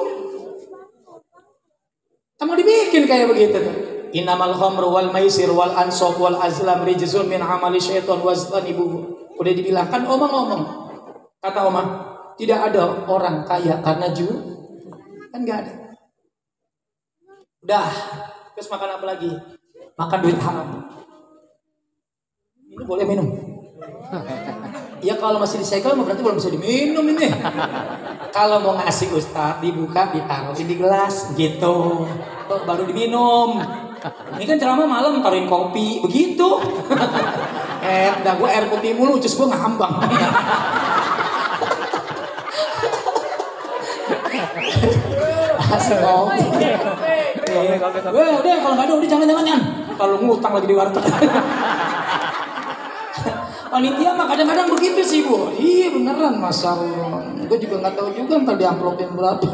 Kamu dibikin kayak begitu tuh. Innamal khamru wal maisir wal ansab wal azlam rijzun min amali syaitan wastanibu. Udah dibilang kan Oma ngomong, kata Oma, tidak ada orang kaya karena judi, kan nggak ada. Udah, terus makan apa lagi? Makan duit haram. Ini boleh minum? Ya kalau masih disegel berarti belum bisa diminum ini. Kalau mau ngasih Ustadz dibuka, ditaruh di gelas gitu, baru diminum. Ini kan ceramah malam taruhin kopi begitu. Dah gue air putih mulu, cus gue ngambang. Asik kopi. Udah kalau nggak ada udah jangan. Kalau ngutang lagi di warteg. Panitia mah kadang-kadang begitu sih Bu. Iya beneran Masya Allah. Gue juga nggak tahu juga ntar di amplopin berapa.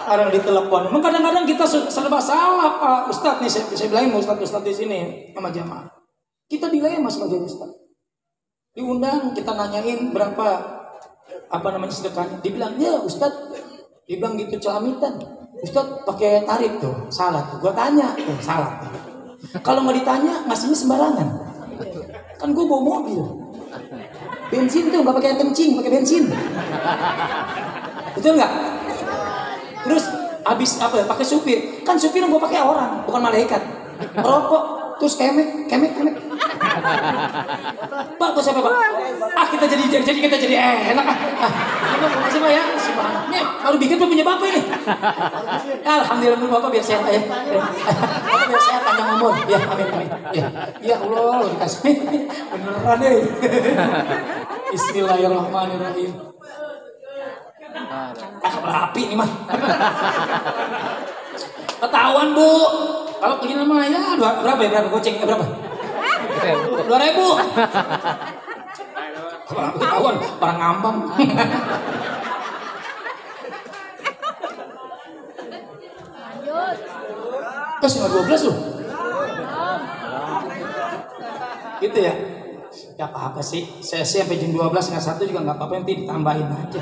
Orang ditelepon. Emang kadang-kadang kita serba salah Pak Ustadz nih. Saya bilangin Ustadz di sini sama jamaah. Kita dilema sama jadi Ustadz. Diundang kita nanyain berapa sedekahnya. Dibilang ya Ustadz. Dibilang gitu celamitan. Ustadz pakai tarif tuh, salah tuh. Gue tanya, salah. Kalau nggak ditanya, ngasihnya sembarangan. Kan gue bawa mobil, bensin tuh nggak pakai kencing, pakai bensin. Betul nggak? Terus habis pakai supir, kan supir gue pakai orang, bukan malaikat. Rokok, terus kemek. Pak, bos siapa Pak? Kita jadi enak. Terima kasih Pak ya. Ini baru bikin punya Bapak ini. Alhamdulillah Bapak biar sehat ya. Bapak biar sehat panjang umur. Ya, amin. Ya Allah, dikasih. Beneran deh. Bismillahirrahmanirrahim. Rapi nih mah. Ketahuan Bu. Kalau begini mah ya berapa goceng berapa? 2.000. Ketahuan orang ngambang. Pas 12 loh. Gitu ya. Gak apa-apa sih. Saya sih sampai jam 12 nggak 1 juga nggak apa-apa, nanti ditambahin aja.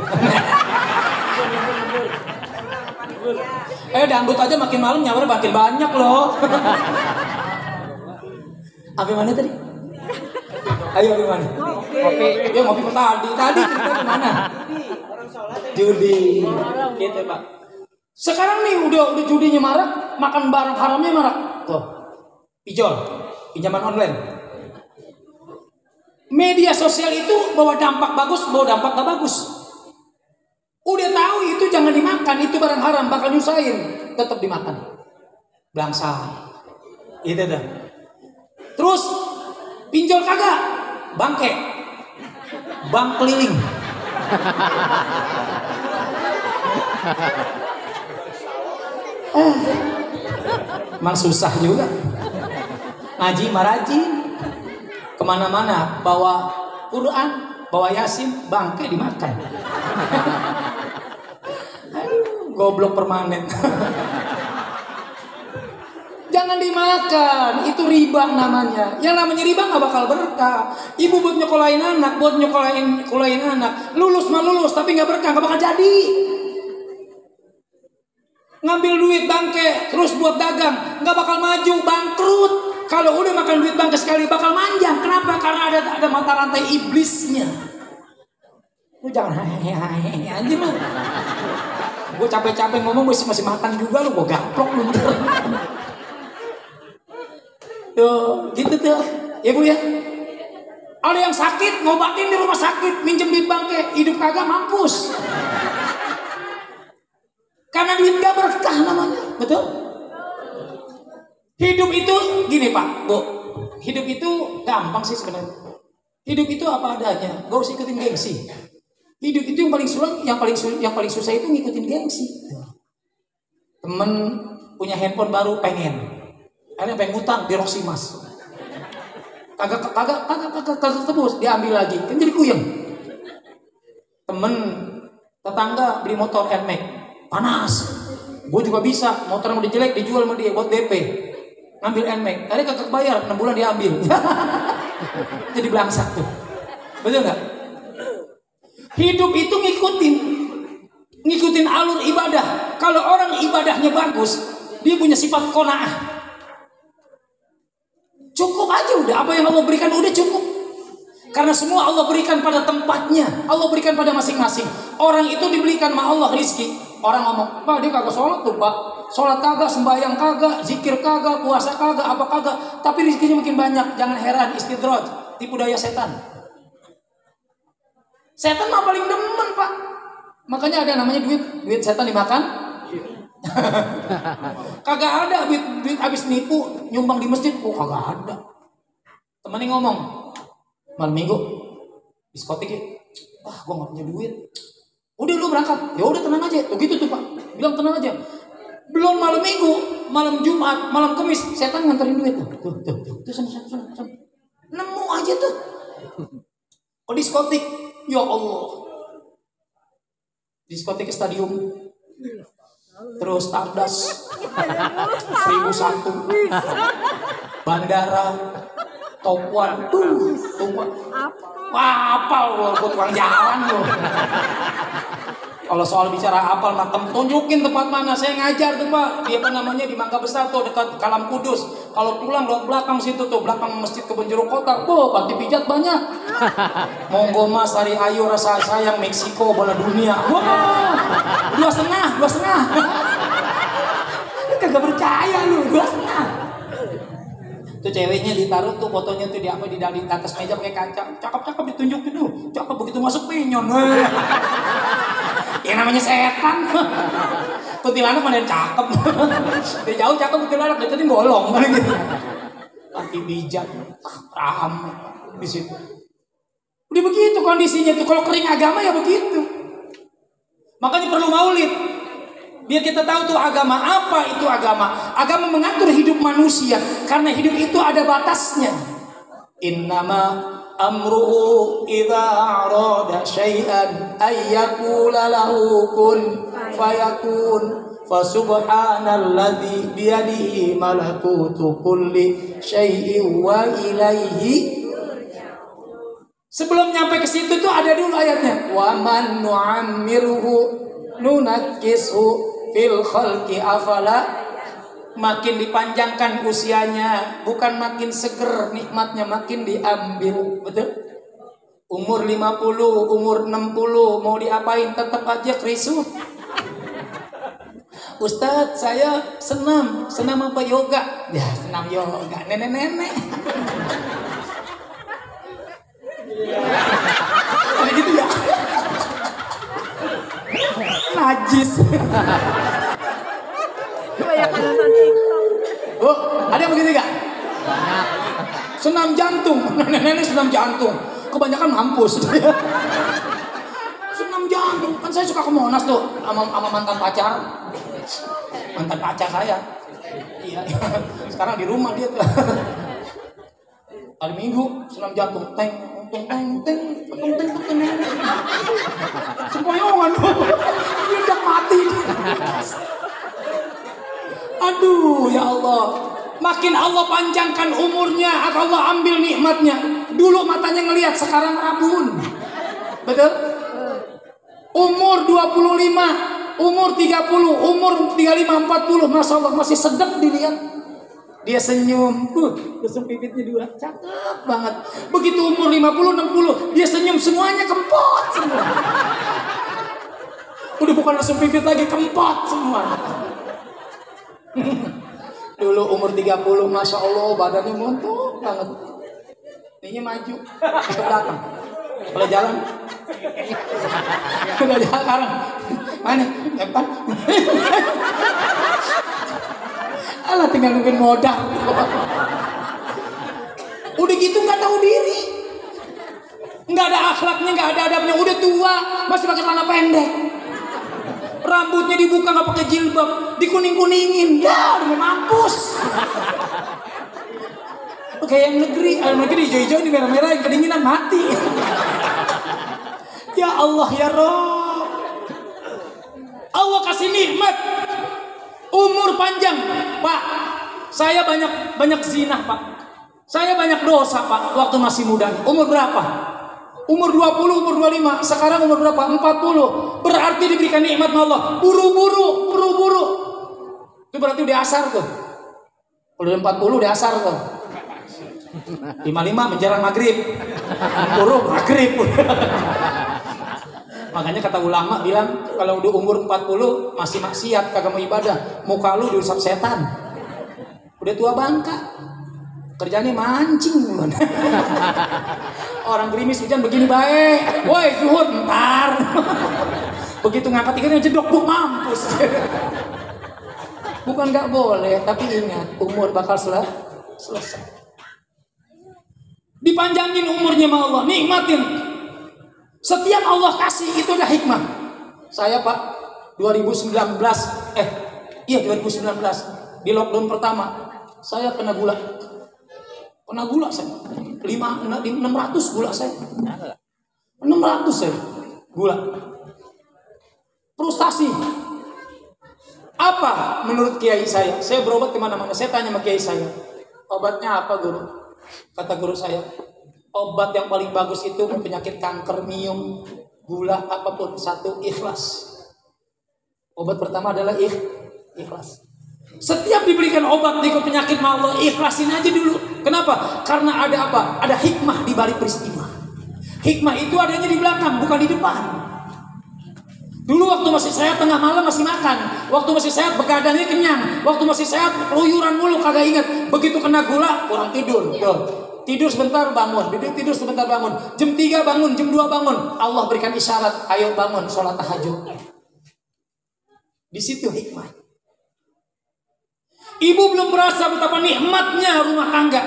Dangdut aja makin malam nyawer makin banyak loh. Apa mana tadi? Ayo apa mana? Ngopi. Ya ngopi tadi. Tadi kita kemana? Judi. Gitu Pak. Sekarang nih udah judinya marak, makan barang haramnya marak. Tuh. Pinjol, pinjaman online. Media sosial itu bawa dampak bagus, bawa dampak gak bagus. Udah tahu itu jangan dimakan, itu barang haram, bakal nyusahin, tetap dimakan. Bangsa. Itu dah. Terus pinjol kagak, bangke, bank keliling. Emang susah juga. Ngaji marajin, kemana-mana bawa Quran, bawa Yasin, bangke dimakan. Goblok permanen. Jangan dimakan, itu riba namanya. Yang namanya riba nggak bakal berkah. Ibu buat nyekolahin anak, buat nyekolahin anak, lulus mah lulus, tapi nggak berkah, nggak bakal jadi. Ngambil duit bangke, terus buat dagang, nggak bakal maju, bangkrut. Kalau udah makan duit bangke sekali bakal manjang. Kenapa? Karena ada mata rantai iblisnya. Lu jangan hehehe aja lu. Gue capek-capek ngomong masih matang juga lu, gue gaplok lu. Tuh, gitu tuh. Ya Bu ya. Ada yang sakit, ngobatin di rumah sakit, minjem duit bangke, hidup kagak mampus. Karena duit gak berkah namanya, betul? Hidup itu gini Pak, Bu. Hidup itu gampang sih sebenarnya. Hidup itu apa adanya, gak usah ikutin gengsi. Hidup itu yang paling susah itu ngikutin gengsi. Temen punya handphone baru pengen, akhirnya pengen ngutang di Roksimas. Kagak tebus, diambil lagi, kan jadi kuyeng. Temen tetangga beli motor NMAX, panas. Gue juga bisa, motor mau dijelek dijual sama dia buat DP. Ngambil NMAX, akhirnya kagak bayar, 6 bulan diambil. Jadi belangsak tuh. Betul nggak? Hidup itu ngikutin alur ibadah. Kalau orang ibadahnya bagus, dia punya sifat qanaah. Cukup aja udah, apa yang Allah berikan udah cukup. Karena semua Allah berikan pada tempatnya, Allah berikan pada masing-masing. Orang itu diberikan sama Allah rizki. Orang ngomong, Pak dia kagak sholat tuh Pak, sholat kagak, sembahyang kagak, zikir kagak, puasa kagak, apa kagak, tapi rizkinya makin banyak. Jangan heran, istidraj, tipu daya setan. Setan mah paling demen Pak. Makanya ada namanya duit setan dimakan. Kagak ada duit habis nipu nyumbang di masjid, kagak ada. Temennya ngomong, malam minggu diskotik ya, gue nggak punya duit. Udah lu berangkat, ya udah tenang aja. Tuh gitu tuh Pak, bilang tenang aja. Belum malam minggu, malam Jumat, malam Kamis, setan nganterin duit tuh sana. Nemu aja tuh. Oh diskotik, ya Allah. Diskotik stadium, terus Stardust, 1001, bandara, Top One, apal loh, buat tukang jalan loh. Kalau soal bicara apal, matem tunjukin tempat mana. Saya ngajar tuh Pak, dia apa namanya di Mangga Besar tuh dekat Kalam Kudus. Kalau pulang lewat belakang situ tuh, belakang Masjid Kebun Jeruk Kota, panti pijat banyak. Monggo Mas, hari ayu rasa sayang Meksiko bola dunia. Wah, 2,5. Kagak percaya lu, 2,5. Tuh ceweknya ditaruh tuh fotonya tuh di atas meja pakai kaca, cakep ditunjukin tuh, cakep begitu masuk pinyon. Ya namanya setan. Kuntilanak mana yang cakep. Dia jauh cakep kuntilanak, dia tadi bolong kan gitu. Kaki bijak, ramai di situ. Udah begitu kondisinya tuh, kalau kering agama ya begitu. Makanya perlu maulid. Biar kita tahu tuh agama, apa itu agama. Agama mengatur hidup manusia, karena hidup itu ada batasnya. Innama amruhu idza arada syai'an ayyakula lahu kun fayakun. Fasubhanalladzi biyadihi malakutu kulli syai'in wa ilaihi. Sebelum nyampe ke situ tuh ada dulu ayatnya. Wa man nu'ammiruhu nunakkishu fil khalqi afala. Makin dipanjangkan usianya, bukan makin seger nikmatnya, makin diambil. Betul? Umur 50, umur 60 mau diapain tetap aja kerisuh. Ustadz, saya senam apa yoga? Ya, senam yoga, nenek-nenek. Kayak gitu ya. Najis. Oh, ada yang begitu gak? Senam jantung, nenek-nenek senam jantung. Kebanyakan mampus. Senam jantung, kan saya suka ke Monas tuh sama mantan pacar. Mantan pacar saya. Iya, sekarang di rumah dia tuh. Hari Minggu senam jantung, teng. Sempoyongan tuh. Dia udah mati. Aduh, ya Allah. Makin Allah panjangkan umurnya, Allah ambil nikmatnya. Dulu matanya ngelihat, sekarang rabun. Betul? Umur 25, umur 30, umur 35, 40, Masya Allah masih sedap dilihat. Dia senyum, lesung pipitnya 2, cakep banget. Begitu umur 50, 60, dia senyum, semuanya kempot semua. Udah bukan lesung pipit lagi, kempot semua. Dulu umur 30, Masya Allah badannya montok banget. Ini maju ke belakang. Kalau jalan udah jalan mana depan. Alah tinggal nungguin modal. Udah gitu nggak tahu diri, nggak ada akhlaknya, nggak ada adabnya. Udah tua masih pakai celana pendek, rambutnya dibuka nggak pakai jilbab, dikuning-kuningin, ya udah mau mampus. Kayak yang negeri hijau-hijau di merah-merah, yang kedinginan mati. Ya Allah ya Rabb, Allah kasih nikmat umur panjang, Pak. Saya banyak zina, Pak. Saya banyak dosa, Pak. Waktu masih muda. Umur berapa? Umur 20, umur 25. Sekarang umur berapa? 40. Berarti diberikan nikmat Allah. Buru-buru. Itu berarti udah asar tuh. Kalau udah 40 udah asar tuh. 55 menjelang maghrib. Buru maghrib. Makanya kata ulama bilang kalau udah umur 40 masih maksiat, kagak mau ibadah, muka lu diusap setan. Udah tua bangka. Kerjanya mancing. Orang gerimis hujan begini baik. Woi, zuhur ntar. Begitu ngangkat ikannya jedok, buk mampus. Bukan nggak boleh, tapi ingat umur bakal selesai. Dipanjangin umurnya sama Allah, nikmatin. Setiap Allah kasih itu ada hikmah. Saya Pak 2019 di lockdown pertama saya kena gula saya 600 gula saya 600 saya gula. Frustasi. Apa menurut kiai saya berobat kemana-mana, saya tanya sama kiai saya, obatnya apa guru? Kata guru saya, obat yang paling bagus itu penyakit kanker, miom, gula, apapun, satu, ikhlas. Obat pertama adalah ikhlas. Setiap diberikan obat di penyakit Allah, ikhlasin aja dulu. Kenapa? Karena ada apa? Ada hikmah di balik peristiwa. Hikmah itu adanya di belakang, bukan di depan. Dulu waktu masih sehat tengah malam masih makan, waktu masih sehat begadangnya kenyang, waktu masih sehat keluyuran mulu kagak ingat. Begitu kena gula kurang tidur. Tidur sebentar bangun, tidur sebentar bangun. Jam 3 bangun, jam 2 bangun. Allah berikan isyarat, ayo bangun sholat tahajud. Di situ hikmah. Ibu belum merasa betapa nikmatnya rumah tangga.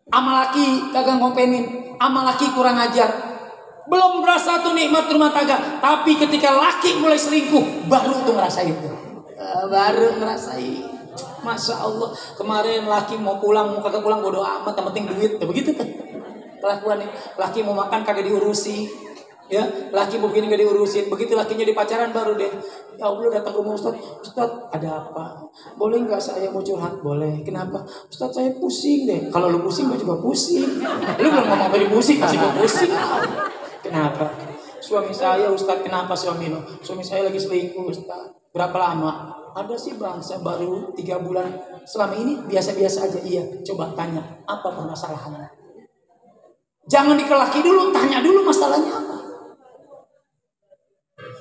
Ama laki kagak ngopenin, ama laki kurang ajar. Belum merasa tuh nikmat rumah tangga. Tapi ketika laki mulai selingkuh, baru tuh ngerasain tuh. Baru ngerasain. Masya Allah, kemarin laki mau pulang, mau kagak pulang bodo amat, yang penting duit. Ya begitu kan kelakuan nih. Laki mau makan kagak diurusi, Ya, laki begini gak diurusin, begitu lakinya di pacaran baru deh. Ya Allah datang ke rumah Ustaz, Ustaz ada apa? Boleh nggak saya mau curhat? Boleh. Kenapa? Ustaz saya pusing deh. Kalau lu pusing gue juga pusing. Lu belum ngomong tadi pusing, masih gue pusing. Kenapa? Suami saya Ustaz, kenapa suami lu? Suami saya lagi selingkuh Ustaz. Berapa lama? Ada sih bangsa baru 3 bulan. Selama ini biasa-biasa aja. Iya, coba tanya apa permasalahannya. Jangan dikelaki dulu, tanya dulu masalahnya apa.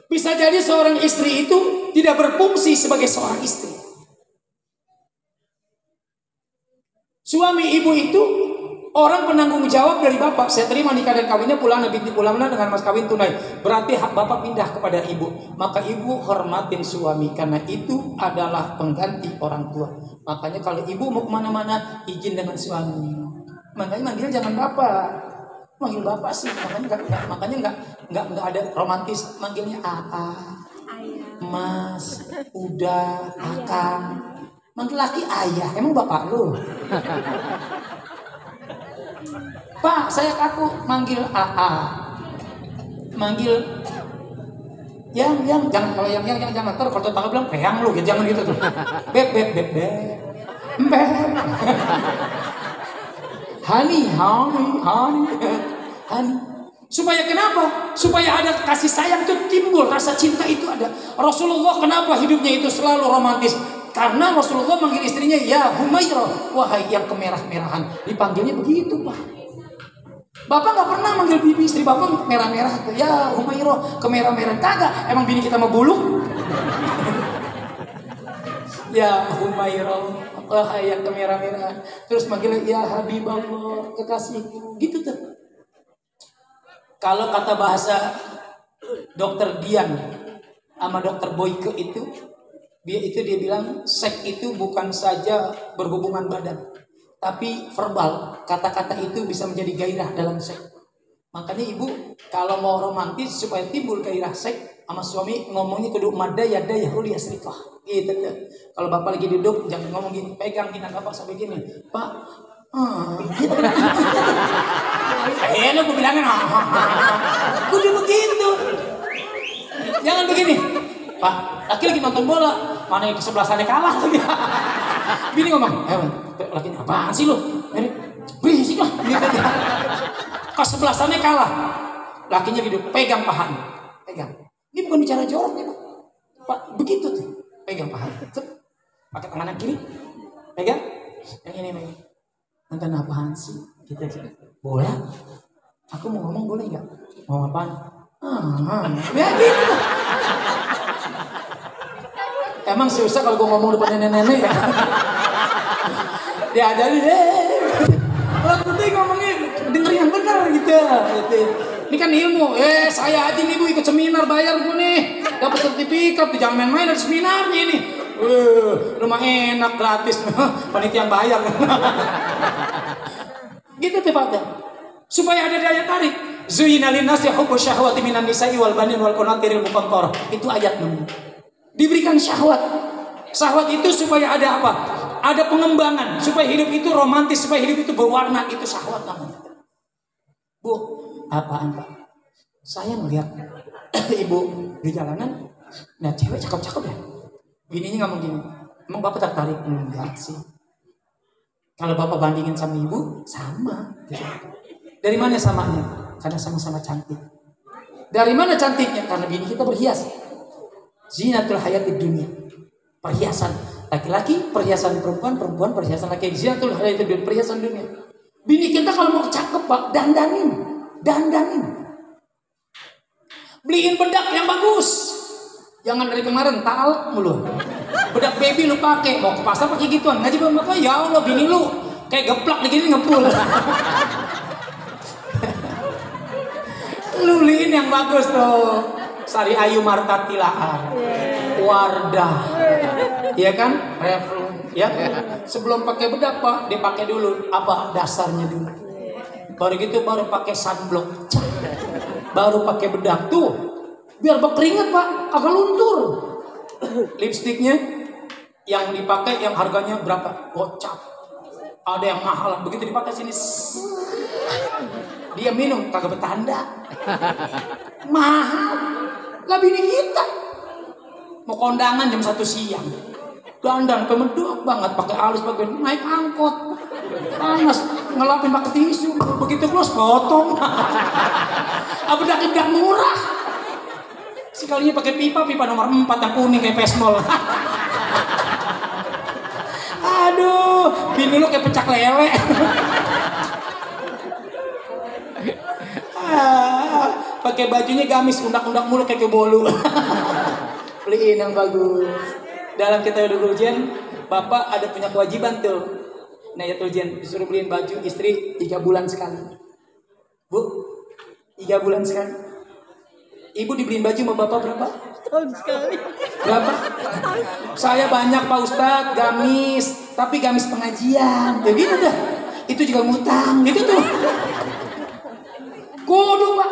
Bisa jadi seorang istri itu tidak berfungsi sebagai seorang istri. Suami ibu itu orang penanggung jawab dari bapak. Saya terima nikah dan kawinnya pulana binti pulana dengan mas kawin tunai. Berarti hak bapak pindah kepada ibu. Maka ibu hormatin suami karena itu adalah pengganti orang tua. Makanya kalau ibu mau kemana-mana izin dengan suami. Makanya manggil jangan bapak. Manggil bapak sih, makanya nggak ada romantis, manggilnya AA, Mas, udah, Akang. Manggil laki ayah, emang bapak lu? Pak, saya kaku manggil AA, manggil yang jangan, kalau yang jangan, ntar kalau tetangga bilang peyang lu, ya jangan gitu tuh. Beb. Honey. Supaya kenapa? Supaya ada kasih sayang itu timbul, rasa cinta itu ada. Rasulullah kenapa hidupnya itu selalu romantis? Karena Rasulullah manggil istrinya ya Humairah, wahai yang kemerah-merahan. Dipanggilnya begitu, Pak. Bapak nggak pernah manggil bibi istri bapak merah-merah, ya Humairah, kemerah-merahan. Kagak, emang bini kita mau buluk? Ya Humairah, wahai yang kemerah-merahan. Terus manggilnya ya Habiballah, kekasihku. Gitu tuh. Kalau kata bahasa dokter Dian sama dokter Boyke itu, dia bilang seks itu bukan saja berhubungan badan, tapi verbal. Kata-kata itu bisa menjadi gairah dalam seks. Makanya ibu kalau mau romantis supaya timbul gairah seks sama suami, ngomongnya kudu madaya uli asrikah. Gitu tuh. Kalau bapak lagi duduk jangan ngomong gini, pegang gini bapak sampai gini, Pak. Gitu. Lu gue bilangin kudu begitu. Jangan begini, Pak, laki lagi nonton bola, mana yang sebelah sana kalah lagi. Bini ngomong, laki apaan sih lu? Berisik lah. Ke sebelah sana kalah, lakinya gitu, pegang pahanya, pegang. Ini bukan bicara jorok ya Pak, begitu tuh, pegang paha, pakai tangan kiri, pegang, yang ini pegang. Nonton apaan sih? Gitu aja. Bola? Aku mau ngomong boleh nggak? Mau apaan? Ya gitu. Emang susah kalau gue ngomong depan nenek-nenek ya? Dia ada deh. Aku tuh ngomongnya dengerin yang benar gitu. Ini kan ilmu. Saya aja nih Bu ikut seminar bayar gue nih. Dapat sertifikat, jangan main-main dari seminarnya ini. Rumah enak gratis. Panitia yang bayar. Gitu tuh Pak. Supaya ada daya tarik. Zuyina linnasi hubbu syahwati minan nisa'i wal banin wal qanatiril muqantarah. Itu ayat namanya. Diberikan syahwat. Syahwat itu supaya ada apa? Ada pengembangan, supaya hidup itu romantis, supaya hidup itu berwarna, itu syahwat namanya. Bu, apaan Pak? Saya melihat ibu di jalanan, nah cewek cakep-cakep ya. Bininya ngomong gini, emang Bapak tertarik? Enggak sih. Kalau Bapak bandingin sama ibu, sama. Gitu. Dari mana samanya? Karena sama-sama cantik. Dari mana cantiknya? Karena bini kita berhias. Zinatul hayatid dunia. Perhiasan laki-laki, perhiasan perempuan, perempuan perhiasan laki. Zinatul hayatid dunia, perhiasan dunia. Bini kita kalau mau cakep Pak, dandanin. Beliin bedak yang bagus. Jangan dari kemarin talak mulu. Bedak baby lu pakai, mau ke pasar pakai gituan. Ngaji belum apa? Ya Allah, bini lu kayak geplak begini ngepul. Lu beliin yang bagus tuh. Sari Ayu Marta Tilaar. Wardah. Iya kan? Revlon, ya. Sebelum pakai bedak Pak, dipakai dulu apa dasarnya dulu. Baru gitu baru pakai sunblock. Baru pakai bedak tuh. Biar berkeringat Pak, agak luntur. Lipstiknya yang dipakai yang harganya berapa? Gocap. Ada yang mahal, begitu dipakai sini. Dia minum kagak bertanda. Mahal. Lah bini kita mau kondangan jam 1 siang. Dandan kemedok banget, pakai alis, pakai naik angkot. Panas, ngelapin pakai tisu. Begitu plus potong. Bedak-bedak murah. Sekalinya pakai pipa nomor 4 yang kuning kayak pesmol. Aduh, bini lu kayak pecak lele. Pakai bajunya gamis, undak-undak mulu kayak kebolu. Beliin yang bagus. Dalam kita udah ujian, bapak ada punya kewajiban tuh. Nah ya ujian disuruh beliin baju istri 3 bulan sekali. Bu, 3 bulan sekali. Ibu dibeliin baju sama bapak berapa? Tahun sekali. Berapa? Saya banyak Pak Ustadz, gamis, tapi gamis pengajian. Ya gitu dah. Itu juga ngutang, gitu tuh. Kudu Pak.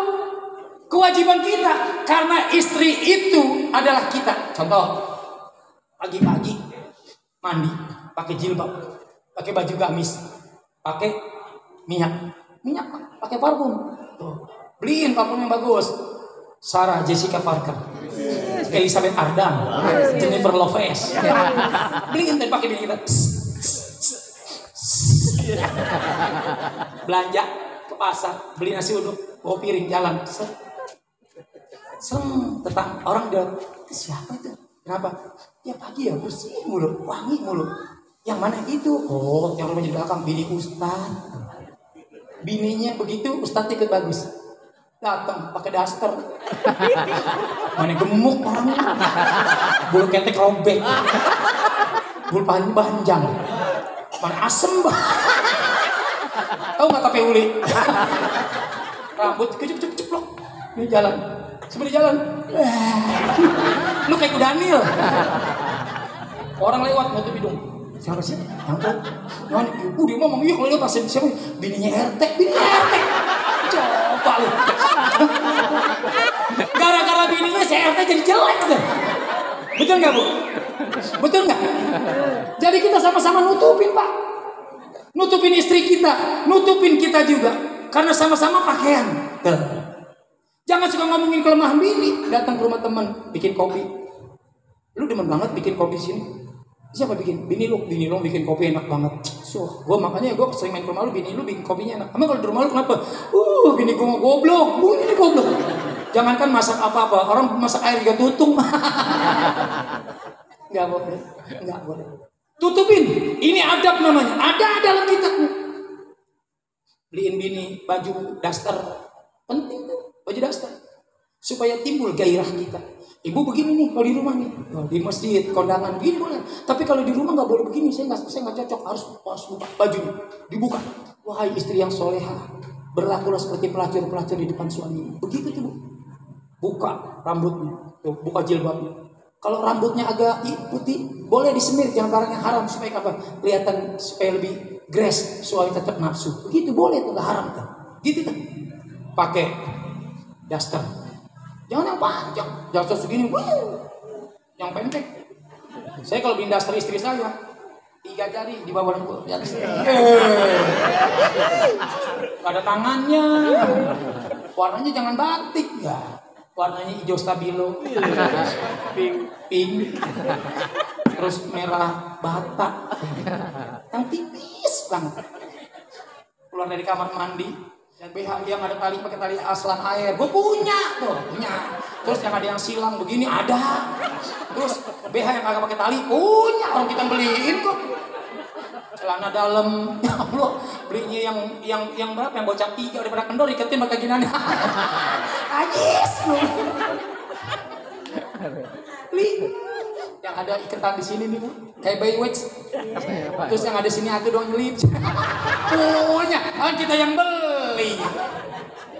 Kewajiban kita karena istri itu adalah kita. Contoh. Pagi-pagi mandi, pakai jilbab, pakai baju gamis, pakai minyak, pakai parfum. Tuh. Beliin parfum yang bagus. Sarah Jessica Parker, Elizabeth Arden, Jennifer Lopez. Beliin dan pakai bini kita. Belanja ke pasar, beli nasi uduk, bawa piring jalan. Tetang orang dia, siapa itu? Kenapa? Ya pagi ya bersih mulu, wangi mulu. Yang mana itu? Oh, yang rumahnya di belakang bini Ustad. Bininya begitu, Ustad ikut bagus. Datang pakai daster. Mana gemuk orangnya. Bulu ketek robek. Bulu panjang. Mana asem bah. Tahu nggak tape uli? Rambut kecup-ceplok. Ini jalan. Sebenarnya jalan. Lu kayak Kudanil. Orang lewat nutup hidung. Siapa sih? Yang tuh. Dia ngomong, iya kalau lewat pasien siapa? Bininya RT. Coba lu. Gara-gara bininya si RT jadi jelek tuh. Betul nggak Bu? Betul nggak? Jadi kita sama-sama nutupin Pak. Nutupin istri kita, nutupin kita juga. Karena sama-sama pakaian. Tuh. Jangan suka ngomongin kelemahan bini. Datang ke rumah teman, bikin kopi. Lu demen banget bikin kopi sini. Siapa bikin? Bini lu bikin kopi enak banget. Makanya gue sering main ke rumah lu, bini lu bikin kopinya enak. Emang kalau di rumah lu kenapa? Bini gue mau goblok. Ini goblok. Jangankan masak apa-apa, orang masak air juga tutung. Enggak boleh. Tutupin. Ini adab namanya. Ada dalam kitabnya. Beliin bini baju daster. Penting tuh. Baju daster supaya timbul gairah kita. Ibu begini nih kalau di rumah nih, di masjid kondangan begini boleh. Tapi kalau di rumah nggak boleh begini. Saya nggak cocok. Harus buka bajunya, dibuka. Wahai istri yang soleha, berlakulah seperti pelacur di depan suami. Begitu tuh Bu. Buka rambutnya, tuh, buka jilbabnya. Kalau rambutnya agak putih, boleh disemir, jangan barang yang haram supaya apa? Kelihatan supaya lebih grace, suami tetap nafsu. Begitu boleh tuh, nggak haram tuh. Gitu tuh. Pakai daster. Jangan yang panjang. Daster segini. Yang pendek. Saya kalau bikin daster istri saya 3 jari di bawah lengkung. Gak ada tangannya. Warnanya jangan batik ya. Warnanya hijau stabilo. Pink. Terus merah bata. Yang tipis banget. Keluar dari kamar mandi. Dan BH yang ada tali pakai tali aslan air, gue punya. Terus yang ada yang silang begini ada. Terus BH yang agak pakai tali punya, orang kita beliin kok. Celana dalam, ya Allah, belinya yang berapa? Yang bocah 3 daripada kendor iketin pakai gini. Ajis lu. Beli yang ada ikatan di sini nih Bu, kayak Baywatch. Terus yang ada sini aku doang nyelip. Punya, kan kita yang beli.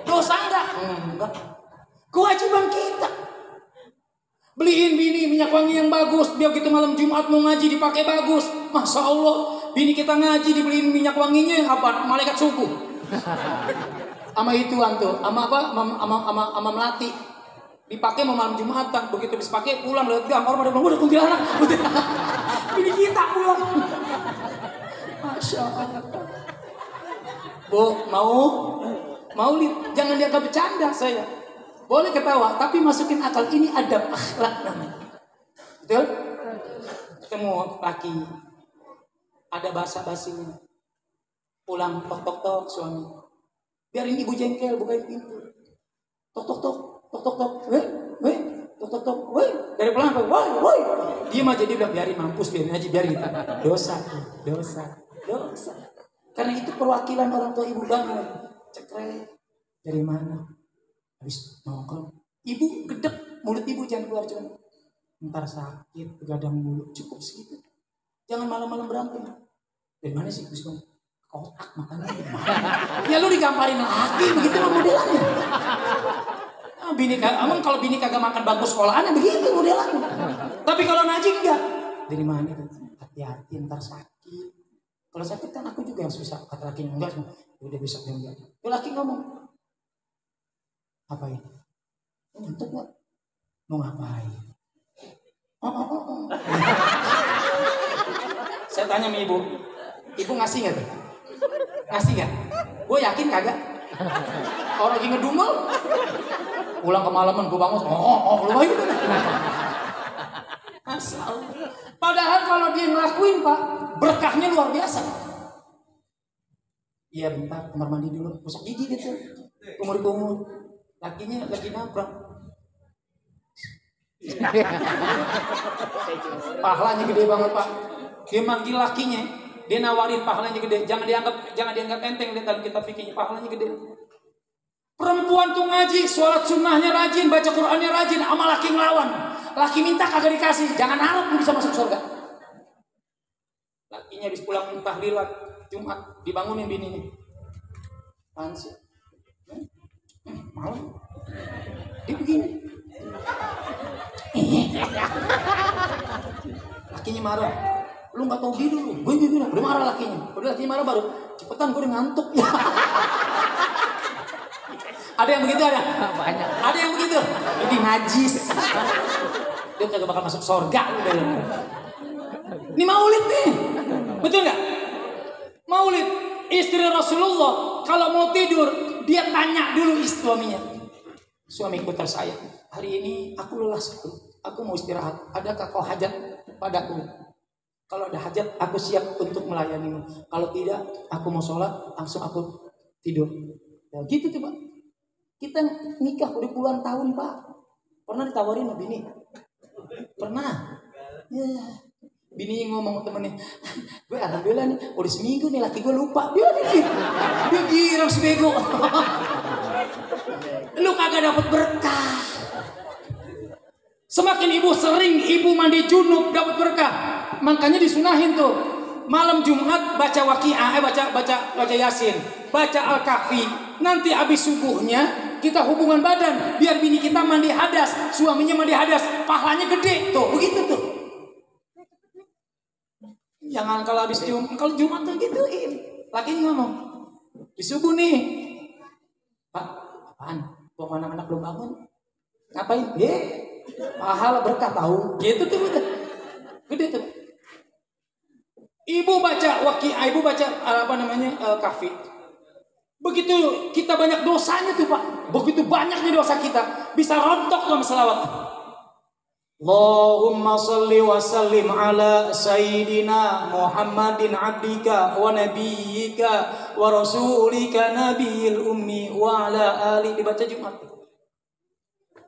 Dosa enggak? Enggak. Kewajiban kita. Beliin bini minyak wangi yang bagus, biar gitu malam Jumat mau ngaji dipakai bagus. Masya Allah, bini kita ngaji dibeliin minyak wanginya apa? Malaikat subuh. Sama itu tuh, sama apa? Sama melati. Dipakai mau malam Jumatan, begitu bisa pakai pulang lihat gang orang pada bilang udah kuntilanak. Bini kita pulang. Masya Allah. Bu, mau Maulid jangan dianggap bercanda saya. Boleh ketawa, tapi masukin akal. Ini adab akhlak namanya. Betul? Ketemu laki, ada basa-basinya. Pulang tok suami. Biarin ibu jengkel, bukain pintu. Tok weh, tok weh. Dari pulang apa? Woi. Diam aja, dia bilang biarin mampus, biarin kita. Dosa. Karena itu perwakilan orang tua ibu bangun. Cekrek. Dari mana? Habis nongkrong. Ibu gedek, mulut ibu jangan keluar cuman. Ntar sakit, begadang mulut, cukup segitu. Jangan malam-malam berantem. Dari mana sih? Kotak makanya. Ya lu digamparin lagi, begitu mah modelannya. Emang kalau bini kagak makan bangku sekolahannya begitu modelannya. Tapi kalau ngaji enggak. Dari mana itu? Hati-hati ntar sakit. Kalau sakit kan aku juga yang susah. Kata laki enggak, udah besok dia enggak. Laki ngomong. Ngapain? Ngantuk gak? Mau ngapain? Oh. Saya tanya sama ibu ngasih gak tuh? Ngasih gak? Gue yakin kagak. Orang lagi ngedumel, pulang kemalaman gue bangun, lu baik gitu. Asal. Padahal kalau dia ngelakuin Pak, berkahnya luar biasa. Iya bentar, kamar mandi dulu, gosok gigi gitu, kumur-kumur. Lakinya lagi nabrak. Pahalanya gede banget Pak. Dia manggil lakinya, dia nawarin pahalanya gede. Jangan dianggap enteng dalam kitab fikihnya, pahalanya gede. Perempuan tuh ngaji, sholat sunnahnya rajin, baca Qur'annya rajin, sama laki ngelawan. Laki minta kagak dikasih, jangan harap lu bisa masuk surga. Lakinya habis pulang tahlilan Jumat, dibangunin bininya. Pansi. Malam. Dia begini. Lakinya marah. Lu gak tau gitu lu. Gue udah marah lakinya. Udah lakinya marah baru. Cepetan gue udah ngantuk. Ada yang begitu ada? Banyak. Ada yang begitu? Jadi najis. Dia kagak bakal masuk surga lu dalam. Ini maulid nih. Betul gak? Maulid. Istri Rasulullah kalau mau tidur dia tanya dulu suaminya. Suamiku tersayang, hari ini aku lelah sekali. Aku mau istirahat. Adakah kau hajat padaku? Kalau ada hajat, aku siap untuk melayanimu. Kalau tidak, aku mau sholat, langsung aku tidur. Ya gitu tuh Pak. Kita nikah udah puluhan tahun Pak. Pernah ditawarin sama bini? Pernah. Ya. Bini ngomong ke temennya, gue alhamdulillah nih, udah seminggu nih laki gue lupa. Dia girang sebego. Lu kagak dapet berkah. Semakin ibu sering ibu mandi junub dapat berkah. Makanya disunahin tuh malam Jumat baca Waqiah, baca Yasin, baca Al-Kahfi. Nanti abis subuhnya kita hubungan badan biar bini kita mandi hadas, suaminya mandi hadas, pahalanya gede tuh, begitu tuh. Jangan kalau habis kalau Jumat tuh gituin. Lakinya ngomong, di subuh nih, Pak, apaan? Bawa anak-anak belum bangun? Ngapain? Pahala berkah tahu. Gitu tuh udah. Gede tuh. Ibu baca Waqiah, ibu baca Kahfi. Begitu kita banyak dosanya tuh Pak. Begitu banyaknya dosa kita, bisa rontok dalam selawat. Allahumma salli wa sallim ala sayyidina Muhammadin abdika wa nabiyyika wa rasulika nabiyil ummi wa ala ali. Dibaca Jumat.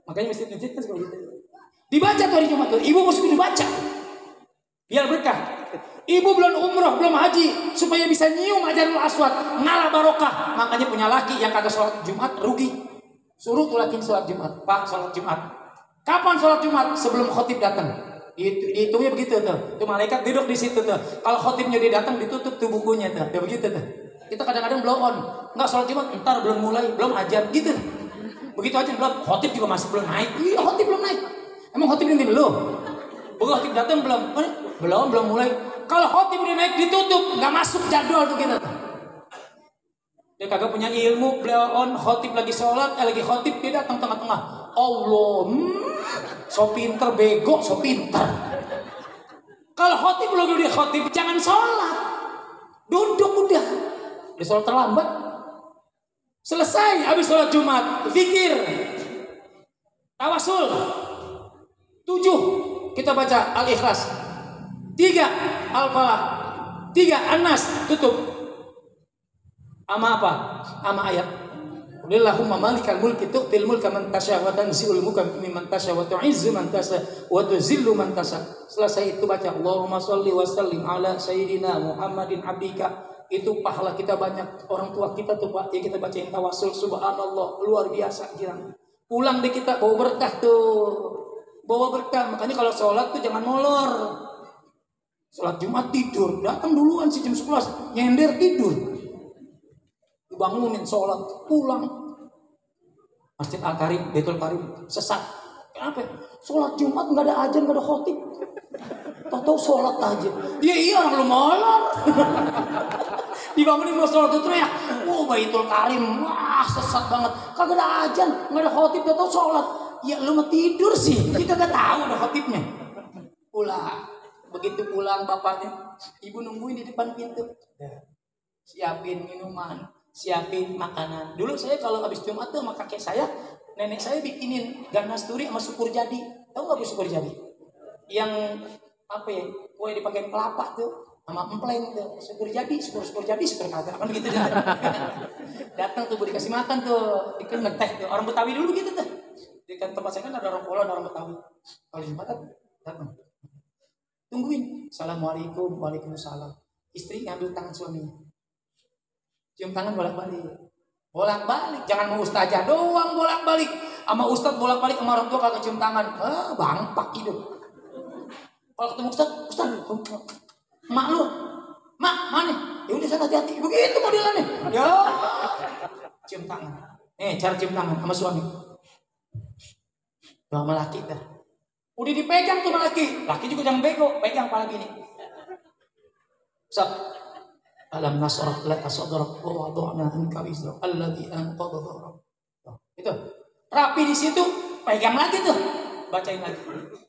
Makanya masjid-masjid kan seperti itu. Dibaca tuh hari Jumat tuh. Ibu mesti dibaca. Biar berkah. Ibu belum umroh, belum haji, supaya bisa nyium Hajarul Aswad, ngalah barokah. Makanya punya laki yang kagak sholat Jumat rugi. Suruh tuh laki sholat Jumat. Pak, sholat Jumat. Kapan sholat Jumat? Sebelum khotib datang. Dihitungnya begitu tuh. Tuh malaikat duduk di situ tuh. Kalau khotibnya dia datang ditutup tuh bukunya tuh. Ya begitu tuh. Kita kadang-kadang blow on. Enggak sholat Jumat, ntar belum mulai, belum ajar gitu. Begitu aja belum. Khotib juga masih belum naik. Iya, khotib belum naik. Emang khotib nanti belum? Khotib datang belum? Belum mulai. Kalau khotib udah naik ditutup, nggak masuk jadwal tuh kita. Dia kagak punya ilmu, blow on, khotib lagi sholat, lagi khotib dia datang tengah-tengah. Allah, so pinter bego, so pinter. Kalau khotib belum dia khotib, jangan sholat, duduk udah. Dia sholat terlambat, Selesai habis sholat Jumat, zikir, tawasul. 7 kita baca Al-Ikhlas. 3 Al-Falaq. 3 An-Nas, tutup. Ama apa? Ama ayat. Qulillahumma malikal mulki tu'til mulka man tasya wa tanzi'ul mulka mimman tasya wa tu'izzu man tasya wa tuzillu man tasya. Selesai itu baca Allahumma shalli wa sallim ala sayyidina Muhammadin abdika. Itu pahala kita banyak. Orang tua kita tuh Pak, ya kita bacain tawasul, subhanallah, luar biasa girang. Pulang deh kita bawa berkah tuh. Bawa berkah. Makanya kalau sholat tuh jangan molor. Sholat Jumat tidur, datang duluan sih jam 11, nyender tidur. Dibangunin sholat, pulang. Masjid Al-Karim, Baitul Karim, sesat. Kenapa? Sholat Jumat nggak ada ajan, nggak ada khotib. Tahu sholat aja. Iya orang lu molor. Dibangunin mau sholat itu teriak, Baitul Karim, wah sesat banget. Kagak ada ajan, nggak ada khotib, tahu sholat. Ya lu mau tidur sih, kita gak tahu ada khotibnya. Pulang, begitu pulang bapaknya, ibu nungguin di depan pintu. Siapin minuman, siapin makanan. Dulu saya kalau habis Jumat tuh sama kakek saya, nenek saya bikinin ganas turi sama syukur jadi. Tahu nggak bu syukur jadi? Yang apa ya? Kue dipakein kelapa tuh. Sama empleng tuh, syukur jadi kagak kan gitu. Datang tuh dikasih makan tuh, dikasih teh tuh. Orang Betawi dulu gitu tuh. Di tempat saya kan ada orang Polo, ada orang Betawi. Kalau Jumatan datang, tungguin. Assalamualaikum, waalaikumsalam. Istri ngambil tangan suaminya, cium tangan bolak-balik. Jangan mau ustazah doang bolak-balik. Sama ustaz bolak-balik, sama orang tua kagak cium tangan. Bangpak hidup. Kalau ketemu ustaz, mak lu, mak mana? Ya udah sana hati-hati. Begitu modelannya. Ya, cium tangan. Cara cium tangan sama suami. Sama laki dah. Udah dipegang tuh sama laki. Laki juga jangan bego, pegang kepala gini. Alam nasrah laka sadrak wa wada'na anka wizrak alladzi anqadha dhahrak. Itu. Rapi di situ, pegang lagi tuh. Bacain lagi.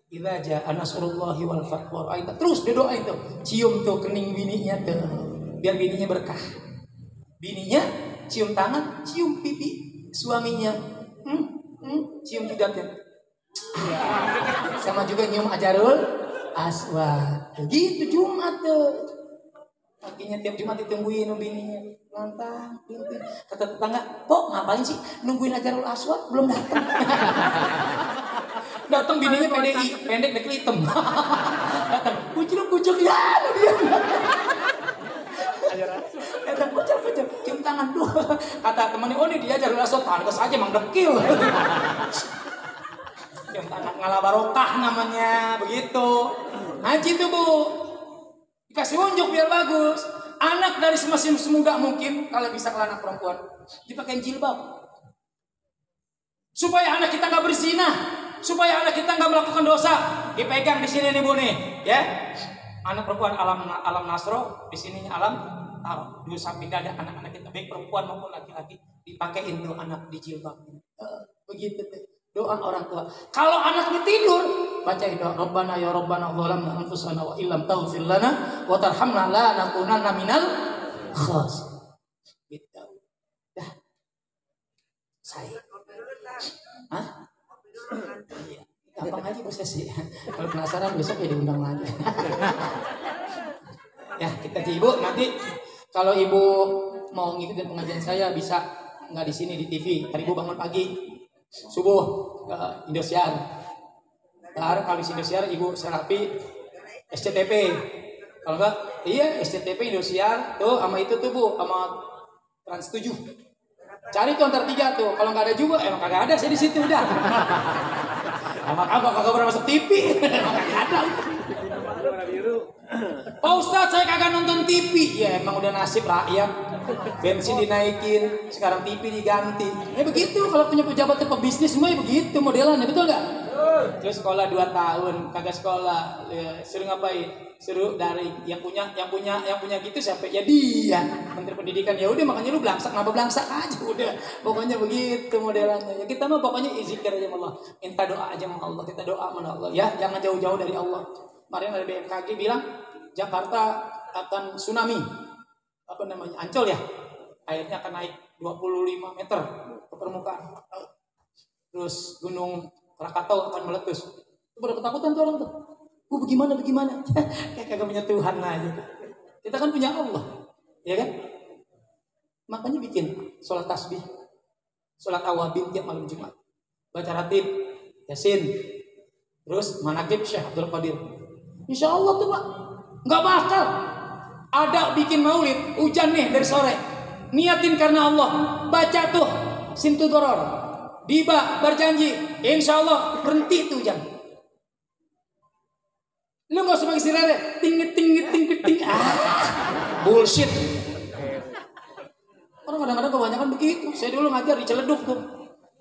Idza jaa nasrullahi wal fath wa ra'aita. Terus dia doain tuh. Cium tuh kening bininya tuh. Biar bininya berkah. Bininya cium tangan, cium pipi suaminya. Cium jidatnya. Sama juga nyium ajarul aswad. Gitu Jumat tuh. Akhirnya tiap Jumat ditungguin bininya. Mantap, pintu. Kata tetangga, "Pok, ngapain sih nungguin ajarul aswad belum datang?" Datang bininya PDI, pendek deket hitam. Datang, kucuk ya dia. Datang kucuk, cium tangan tuh. Kata temannya, "Oh, ini dia ajarul aswad, pantas aja Mang Dekil." Cium tangan ngalah barokah namanya, begitu. Haji tuh Bu, dikasih unjuk biar bagus. Anak dari masih semuda mungkin, kalau bisa kalau anak perempuan, dipakein jilbab. Supaya anak kita nggak berzina, supaya anak kita nggak melakukan dosa. Dipegang di sini nih Bu nih, ya. Anak perempuan alam nasro, di sini alam taruh di samping dada anak-anak kita, baik perempuan maupun laki-laki, dipakein tuh anak di jilbab. Begitu tuh. Doa orang tua. Kalau anaknya tidur, bacain doa. Rabbana ya Rabbana zalamna anfusana wa illam taghfir lana wa tarhamna la nakunanna minal khasirin. Gitu. Dah. Saya. Hah? Iya. Gampang aja proses sih. Kalau penasaran besok ya diundang lagi. Ya, kita Ibu nanti kalau Ibu mau ngikutin pengajian saya bisa nggak di sini di TV. Hari Ibu bangun pagi. Subuh ke Indosiar. Kalau di Indosiar Ibu serapi SCTV. Kalau enggak, iya SCTV Indosiar tuh sama itu tuh Bu, sama Trans 7. Cari tuh antar 3 tuh. Kalau enggak ada juga, emang kagak ada saya di situ udah. Sama kagak pernah masuk TV. Kagak ada. Pak Ustadz saya kagak nonton TV. Ya emang udah nasib rakyat. Bensin dinaikin, sekarang TV diganti. Begitu kalau punya pejabat pebisnis semua begitu modelannya, betul nggak? Terus sekolah 2 tahun kagak sekolah, suruh ngapain? Suruh daring. Yang punya gitu siapa? Ya dia, Menteri Pendidikan. Ya udah makanya lu belangsak aja udah. Pokoknya begitu modelannya. Ya, kita mah pokoknya zikir aja sama Allah. Minta doa aja sama Allah. Kita doa sama Allah. Ya jangan jauh-jauh dari Allah. Kemarin ada BMKG bilang Jakarta akan tsunami. Ancol ya, airnya akan naik 25 meter ke permukaan. Terus gunung Krakatau akan meletus. Itu pada ketakutan tuh orang tuh. Bagaimana? Kayak kagak punya Tuhan aja. Kita kan punya Allah, ya kan? Makanya bikin sholat tasbih, sholat awabin tiap malam Jumat, baca ratib, Yasin, terus manaqib Syekh Abdul Qadir. Insya Allah tuh Pak, nggak bakal ada bikin maulid hujan nih dari sore. Niatin karena Allah, baca tuh Sintu Doror, Diba berjanji, insya Allah berhenti tuh hujan. Lu nggak usah pakai sirare, ting. Bullshit. Orang kadang-kadang kebanyakan begitu. Saya dulu ngajar di Ciledug tuh.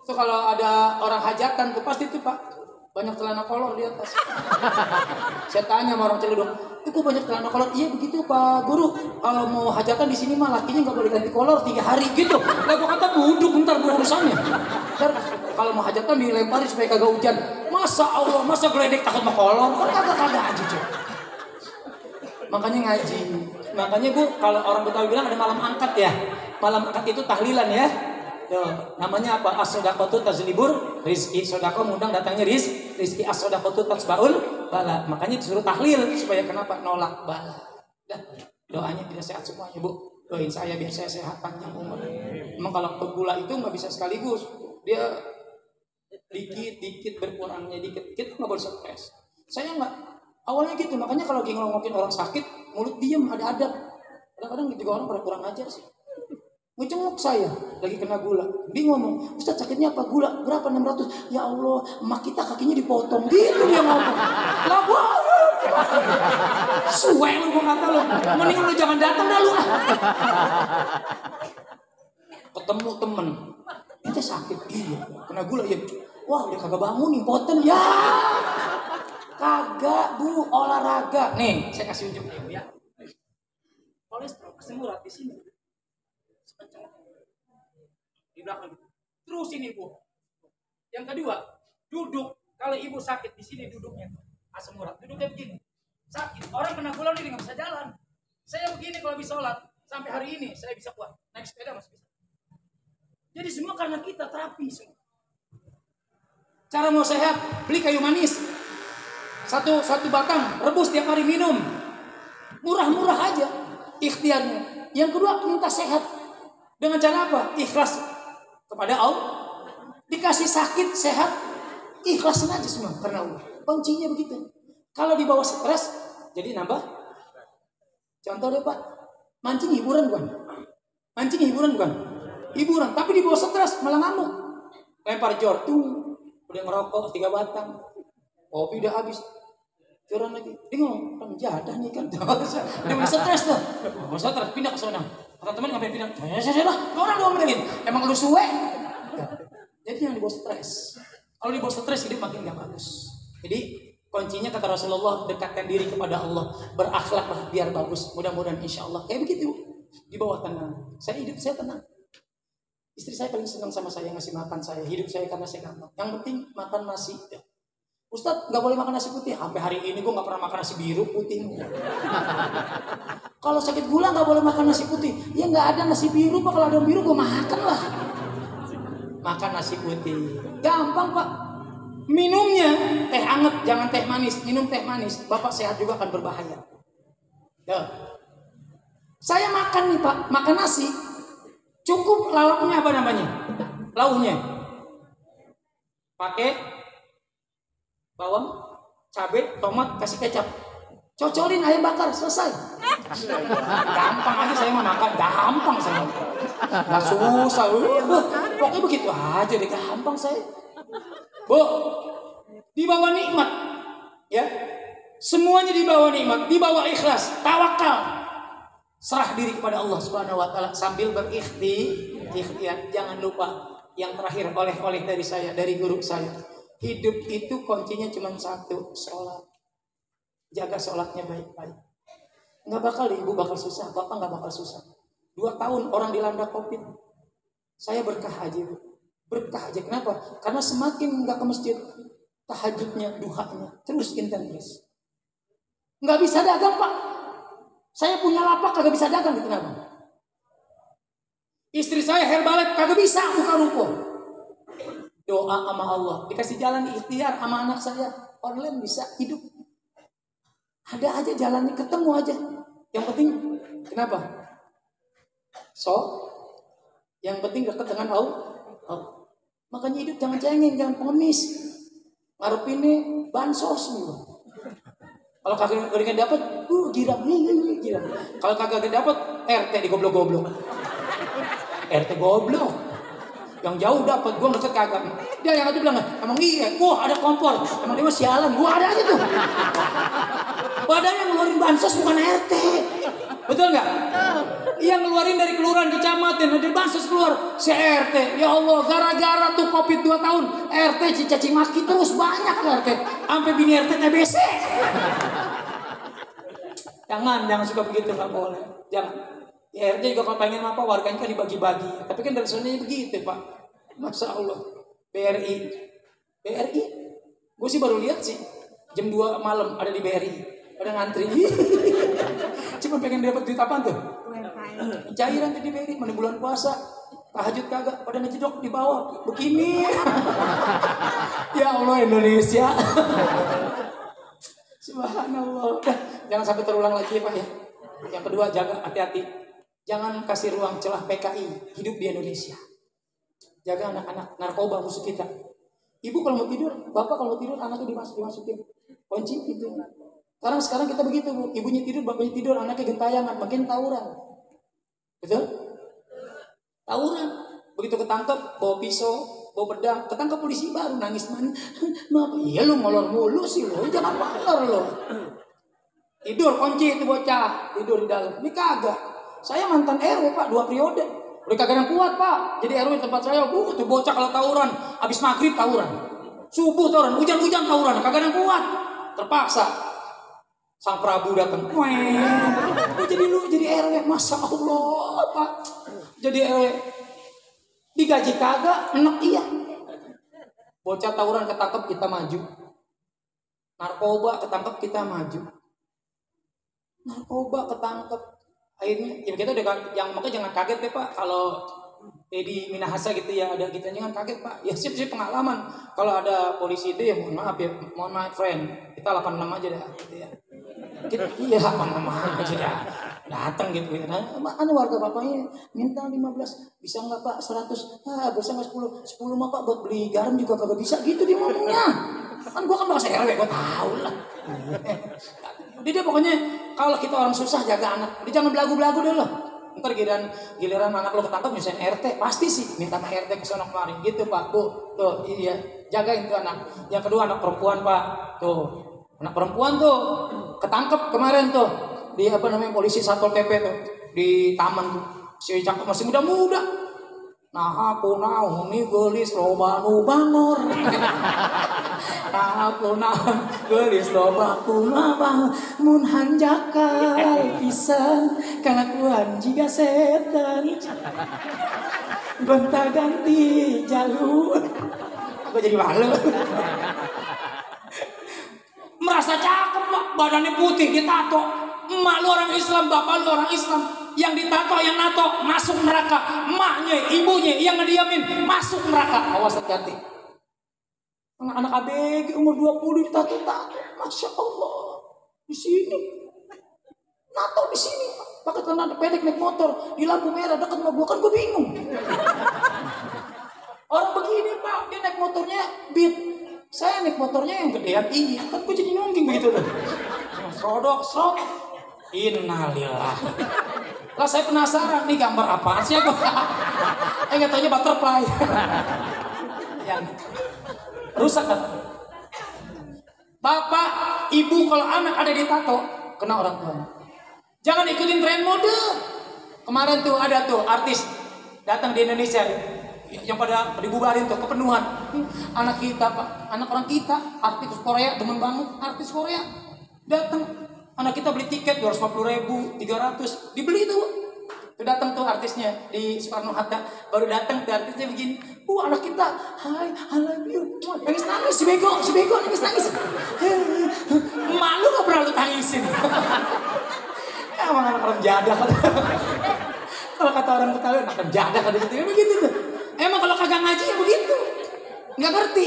Itu kalau ada orang hajatan tuh pasti tuh Pak banyak celana kolor di atas. Saya tanya sama orang Ciledug, itu kok banyak celana kolor? Iya begitu Pak Guru. Kalau mau hajatan di sini mah lakinya nggak boleh ganti kolor 3 hari gitu. Lah gua kata duduk bentar urusannya. Ntar kalau mau hajatan dilemparin supaya kagak hujan. Masa Allah, masa geledek takut sama kolor? Kan kagak aja cuy. Makanya ngaji. Makanya Bu, kalau orang Betawi bilang ada malam angkat ya. Malam angkat itu tahlilan ya. Tuh, namanya apa? As-sodaqatu tazlibur rizki. Sodaqah mengundang datangnya rizki. As-sodaqatu tasbaul bala. Makanya disuruh tahlil supaya kenapa? Nolak bala. Dah, doanya tidak sehat semuanya Bu. Doain saya biar saya sehat panjang umur. Memang kalau gula itu nggak bisa sekaligus. Dia dikit berkurangnya dikit. Kita nggak boleh stres. Saya nggak. Awalnya gitu. Makanya kalau lagi ngomongin orang sakit, mulut diem, ada adab. Kadang-kadang juga orang pada kurang ajar sih. Ngejenguk saya lagi kena gula. Dia ngomong, Ustaz sakitnya apa? Gula berapa? 600. Ya Allah, emak kita kakinya dipotong. Gitu dia ngomong. Lah gua suwe lu gua kata lu. Mending lu jangan datang dah lu. Ketemu temen, kita sakit iya, kena gula ya. Wah, dia kagak bangun impoten ya. Kagak Bu, olahraga. Nih, saya kasih ujung ya. Kolesterol asam urat di sini. Di belakang gitu. Terus ini Bu. Yang kedua, duduk. Kalau ibu sakit di sini duduknya asam urat. Duduknya begini. Sakit. Orang kena gula ini nggak bisa jalan. Saya begini kalau bisa sholat sampai hari ini saya bisa kuat. Naik sepeda masih bisa. Jadi semua karena kita terapi semua. Cara mau sehat, beli kayu manis. Satu batang, rebus tiap hari minum. Murah-murah aja ikhtiarnya. Yang kedua, minta sehat. Dengan cara apa? Ikhlas kepada Allah. Dikasih sakit, sehat, ikhlasin aja semua karena Allah. Kuncinya begitu. Kalau dibawa stres, jadi nambah. Contoh deh Pak, mancing hiburan bukan? Hiburan, tapi dibawa stres malah ngamuk. Lempar jor tuh, udah ngerokok 3 batang. Kopi udah habis. Joran lagi. Bingung, kan jadah nih kan. Dia udah stres tuh. Oh, stres pindah ke sana. Kata teman ngapain pindah? Saya lah, orang doang bilangin. Emang lu suwe? Jadi jangan dibawa stres. Kalau dibawa stres hidup makin gak bagus. Jadi kuncinya kata Rasulullah, dekatkan diri kepada Allah, berakhlaklah biar bagus. Mudah-mudahan insya Allah kayak begitu. Di bawah tenang. Hidup saya tenang. Istri saya paling senang sama saya, ngasih makan saya. Hidup saya karena saya gampang. Yang penting makan nasi. Ustaz nggak boleh makan nasi putih. Sampai hari ini gue nggak pernah makan nasi biru putih. Kalau sakit gula nggak boleh makan nasi putih. Ya nggak ada nasi biru Pak. Kalau ada biru gue makan lah. Makan nasi putih. Gampang Pak. Minumnya teh anget, jangan teh manis. Minum teh manis. Bapak sehat juga akan berbahaya. Duh. Saya makan nih Pak, makan nasi. Cukup lauknya apa namanya? Lauknya. Pakai bawang, cabai, tomat, kasih kecap. Cocolin ayam bakar, selesai. Gampang aja saya mau makan, gampang saya. Nggak susah. Pokoknya begitu aja deh, gampang saya. Bu, dibawa nikmat. Ya. Semuanya dibawa nikmat, dibawa ikhlas, tawakal. Serah diri kepada Allah Subhanahu wa taala sambil berikhtiar. Jangan lupa yang terakhir oleh-oleh dari saya, dari guru saya. Hidup itu kuncinya cuma satu, sholat. Jaga sholatnya baik-baik. Nggak bakal ibu bakal susah, bapak nggak bakal susah. 2 tahun orang dilanda COVID. Saya berkah aja ibu. Berkah aja. Kenapa? Karena semakin nggak ke masjid, tahajudnya, duhanya terus intens. Nggak bisa dagang Pak. Saya punya lapak kagak bisa dagang, kenapa? Istri saya Herbalife kagak bisa buka ruko. Doa sama Allah, dikasih jalan ikhtiar sama anak saya, online bisa hidup. Ada aja jalannya, ketemu aja. Yang penting, kenapa? Yang penting dekat dengan Allah. Makanya hidup jangan cengeng, jangan pengemis. Ngarepinnya bansos nih. Kalau kagak dapat, girang. Kalau kagak dapat, RT digoblok-goblok. RT goblok. Yang jauh dapat, gua deket kagak. Dia yang itu bilang, emang iya, wah ada kompor. Emang dia mah sialan, gua ada aja tuh. Padahal yang ngeluarin bansos bukan RT. Betul nggak? Yang ngeluarin dari kelurahan kecamatan, dari bansos keluar si RT. Ya Allah, gara-gara tuh Covid 2 tahun, RT cicaci maki terus banyak RT. Sampai bini RT TBC. Jangan suka begitu, nggak boleh. Jangan. Ya, RT juga kalau pengen apa warganya kan dibagi-bagi. Tapi kan dari sonanya begitu Pak. Masya Allah. BRI. Gue sih baru lihat sih. Jam 2 malam ada di BRI. Ada ngantri. Cuma pengen dapat duit apaan tuh? Cairan tuh di BRI. Mana bulan puasa. Tahajud kagak. Pada ngejedok di bawah. Begini. Ya Allah Indonesia. Subhanallah. Jangan sampai terulang lagi ya Pak ya. Yang kedua, jaga hati-hati. Jangan kasih ruang celah PKI hidup di Indonesia. Jaga anak-anak, narkoba musuh kita. Ibu kalau mau tidur, bapak kalau mau tidur, anaknya dimasukin. Kunci itu. Sekarang kita begitu, Bu. Ibunya tidur, bapaknya tidur, anaknya gentayangan, makin tawuran. Betul? Tawuran. Begitu ketangkep, bawa pisau, bawa pedang, ketangkep polisi baru nangis. Maaf, iya lu molor mulu sih lu, jangan molor lu. Tidur kunci itu bocah, tidur di dalam. Ini kagak. Saya mantan RW Pak, 2 periode. Udah kagak yang kuat Pak. Jadi RW tempat saya, tuh bocah kalau tawuran, habis maghrib tawuran, subuh tawuran, hujan-hujan tawuran, kagak yang kuat. Terpaksa Sang Prabu datang. Jadi RW, Masya Allah Pak. Jadi RW digaji kagak, enak iya. Bocah tawuran ketangkep kita maju. Narkoba ketangkep kita maju. Narkoba ketangkep. Akhirnya ya kita udah makanya jangan kaget deh Pak kalau di Minahasa gitu ya ada kita jangan kaget Pak. Ya sih pengalaman kalau ada polisi itu ya mohon maaf friend, kita 86 aja dah gitu ya. Iya 86 aja dah. Datang gitu ya. Nah, warga bapaknya minta 15, bisa nggak Pak 100? Bisa nggak 10 mah Pak buat beli garam juga kagak bisa gitu dia ngomongnya. Kan gua kan bahasa RW gua tahu lah. Dia pokoknya kalau kita orang susah jaga anak, dia jangan belagu-belagu deh loh. Ntar giliran anak lo ketangkep misalnya RT, pasti sih minta sama RT ke sono kemari gitu Pak. Tuh iya, jagain tuh anak. Yang kedua anak perempuan Pak. Tuh. Anak perempuan tuh ketangkep kemarin tuh di polisi Satpol PP tuh di taman tuh. Si cakep masih muda-muda. Nah aku nauni gelis loba nu bangor. Nah aku naun gelis loba kumabang mun hanjakal pisan kalakuan jika setan. Gonta ganti jalur. Aku jadi malu. Merasa cakep Pak, badannya putih ditato. Emak lu orang Islam, bapak lu orang Islam. Yang ditato, yang nato masuk neraka. Emaknya, ibunya yang ngediamin masuk neraka. Awas hati-hati. Anak-anak ABG umur 20 ditato-tato. Masya Allah. Di sini. Nato di sini. Pakai celana pendek naik motor di lampu merah dekat sama gua, kan gua bingung. Orang begini Pak, dia naik motornya Beat. Saya naik motornya yang gedean tinggi. Kan gua jadi nungging begitu tuh. Srodok. Innalillah. Lah saya penasaran nih gambar apa sih aku? Nggak taunya butterfly. Yang rusak kan? Bapak, ibu kalau anak ada di tato kena orang tuanya. Jangan ikutin tren mode. Kemarin tuh ada tuh artis datang di Indonesia yang pada dibubarin tuh kepenuhan. Anak kita Pak, anak orang kita, artis Korea demen banget, artis Korea datang. Anak kita beli tiket 250.000, 300, dibeli tuh. Tuh datang tuh artisnya di Soekarno Hatta, baru datang tuh artisnya begini. Anak kita, hai, I love you. Nangis si bego nangis. Malu gak pernah lu tangisin. Emang anak orang jadah. Kalau kata orang Betawi, anak penjaga kan gitu ya begitu tuh. Emang kalau kagak ngaji ya begitu. Nggak ngerti.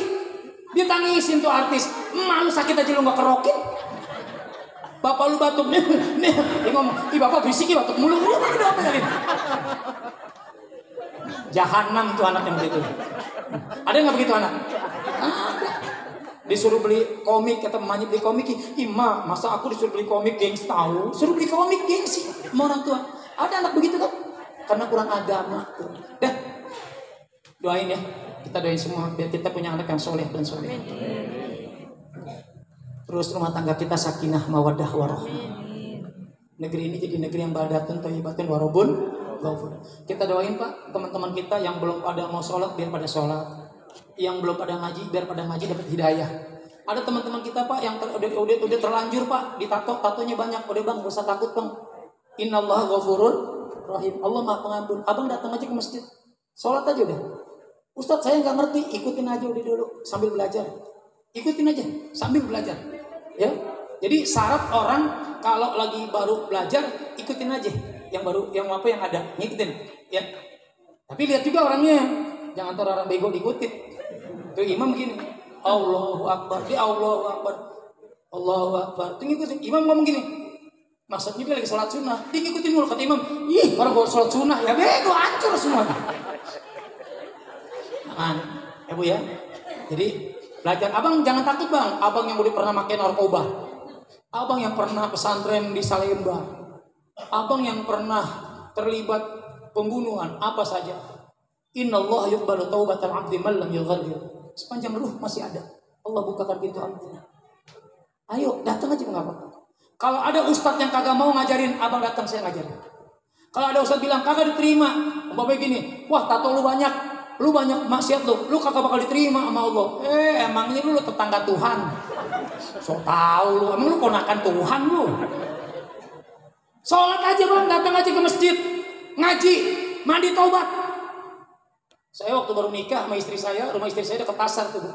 Dia tangisin tuh artis. Emak lu sakit aja lu nggak kerokin. Bapak lu batuk nih. Dia ngomong, "Ih bapak berisik ya batuk mulu." Udah apa lagi? Jahanam tuh anak yang begitu. Ada nggak begitu anak? Ada. Disuruh beli komik, kata mamanya beli komik. "Ima, masa aku disuruh beli komik gengs tahu? Suruh beli komik gengsi sama orang tua." Ada anak begitu kan? Karena kurang agama tuh. Dah. Doain ya. Kita doain semua biar kita punya anak yang soleh dan soleh. Terus rumah tangga kita sakinah mawaddah warahmah. Negeri ini jadi negeri yang baldatun thayyibatun warabun ghafur. Kita doain Pak, teman-teman kita yang belum pada mau sholat biar pada sholat. Yang belum pada ngaji biar pada ngaji dapat hidayah. Ada teman-teman kita Pak yang udah terlanjur Pak, tatonya banyak. Udah Bang, gak usah takut Bang. Innallaha ghafurur rahim. Allah Maha Pengampun. Abang datang aja ke masjid. Sholat aja udah. Ustadz saya nggak ngerti, ikutin aja udah dulu sambil belajar. Ikutin aja sambil belajar. Ya. Jadi syarat orang kalau lagi baru belajar ikutin aja yang baru yang ada, ngikutin ya. Tapi lihat juga orangnya. Jangan orang bego diikutin. Tuh imam begini. Allahu Akbar. Dia Allahu Akbar. Allahu Akbar. Tuh ngikutin. Imam ngomong gini. Maksudnya dia lagi sholat sunnah, dia ngikutin mulu kata imam. Ih, orang baru sholat sunnah ya bego, hancur semua. Jangan, ya Bu ya. Jadi belajar, abang jangan takut bang. Abang yang udah pernah pakai narkoba, abang yang pernah pesantren di Salemba, abang yang pernah terlibat pembunuhan apa saja. Innallaha yuqbalu taubatal abdi man lam yughargir. Sepanjang ruh masih ada, Allah bukakan pintu ampunnya. Ayo datang aja nggak apa-apa. Kalau ada ustadz yang kagak mau ngajarin, abang datang saya ngajarin. Kalau ada ustadz bilang kagak diterima, umpamanya gini, wah tato lu banyak maksiat lu kagak bakal diterima sama Allah. Emangnya lu tetangga Tuhan? So tau lu, emang lu ponakan Tuhan lu? Sholat aja bang, datang aja ke masjid, ngaji, mandi taubat. Saya waktu baru nikah sama istri saya, rumah istri saya dekat pasar tuh.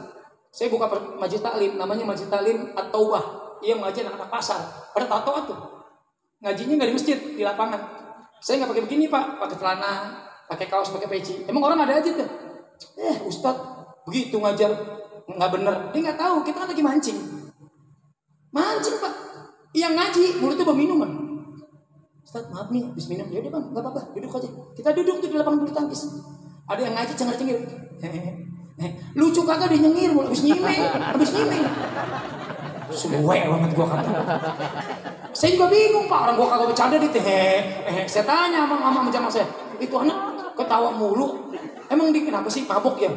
Saya buka majlis taklim, namanya majlis taklim At-Taubah. Iya ngaji anak-anak pasar, pada tato tuh. Ngajinya nggak di masjid, di lapangan. Saya nggak pakai begini Pak, pakai celana, pakai kaos, pakai peci. Emang orang ada aja tuh. Ustadz begitu ngajar nggak bener, dia nggak tahu kita kan lagi mancing Pak. Yang ngaji mulutnya bawa minuman. Ustadz maaf nih, habis minum. Ya udah bang, nggak apa-apa, duduk aja. Kita duduk tuh di lapangan bulu tangkis. Ada yang ngaji cengar-cengir. Lucu kagak dia nyengir, habis nyimeng. Suwe banget gua kata. Saya juga bingung Pak, orang gua kagak bercanda di saya tanya sama jamaah saya, itu anak ketawa mulu. Emang dia kenapa sih mabuk ya?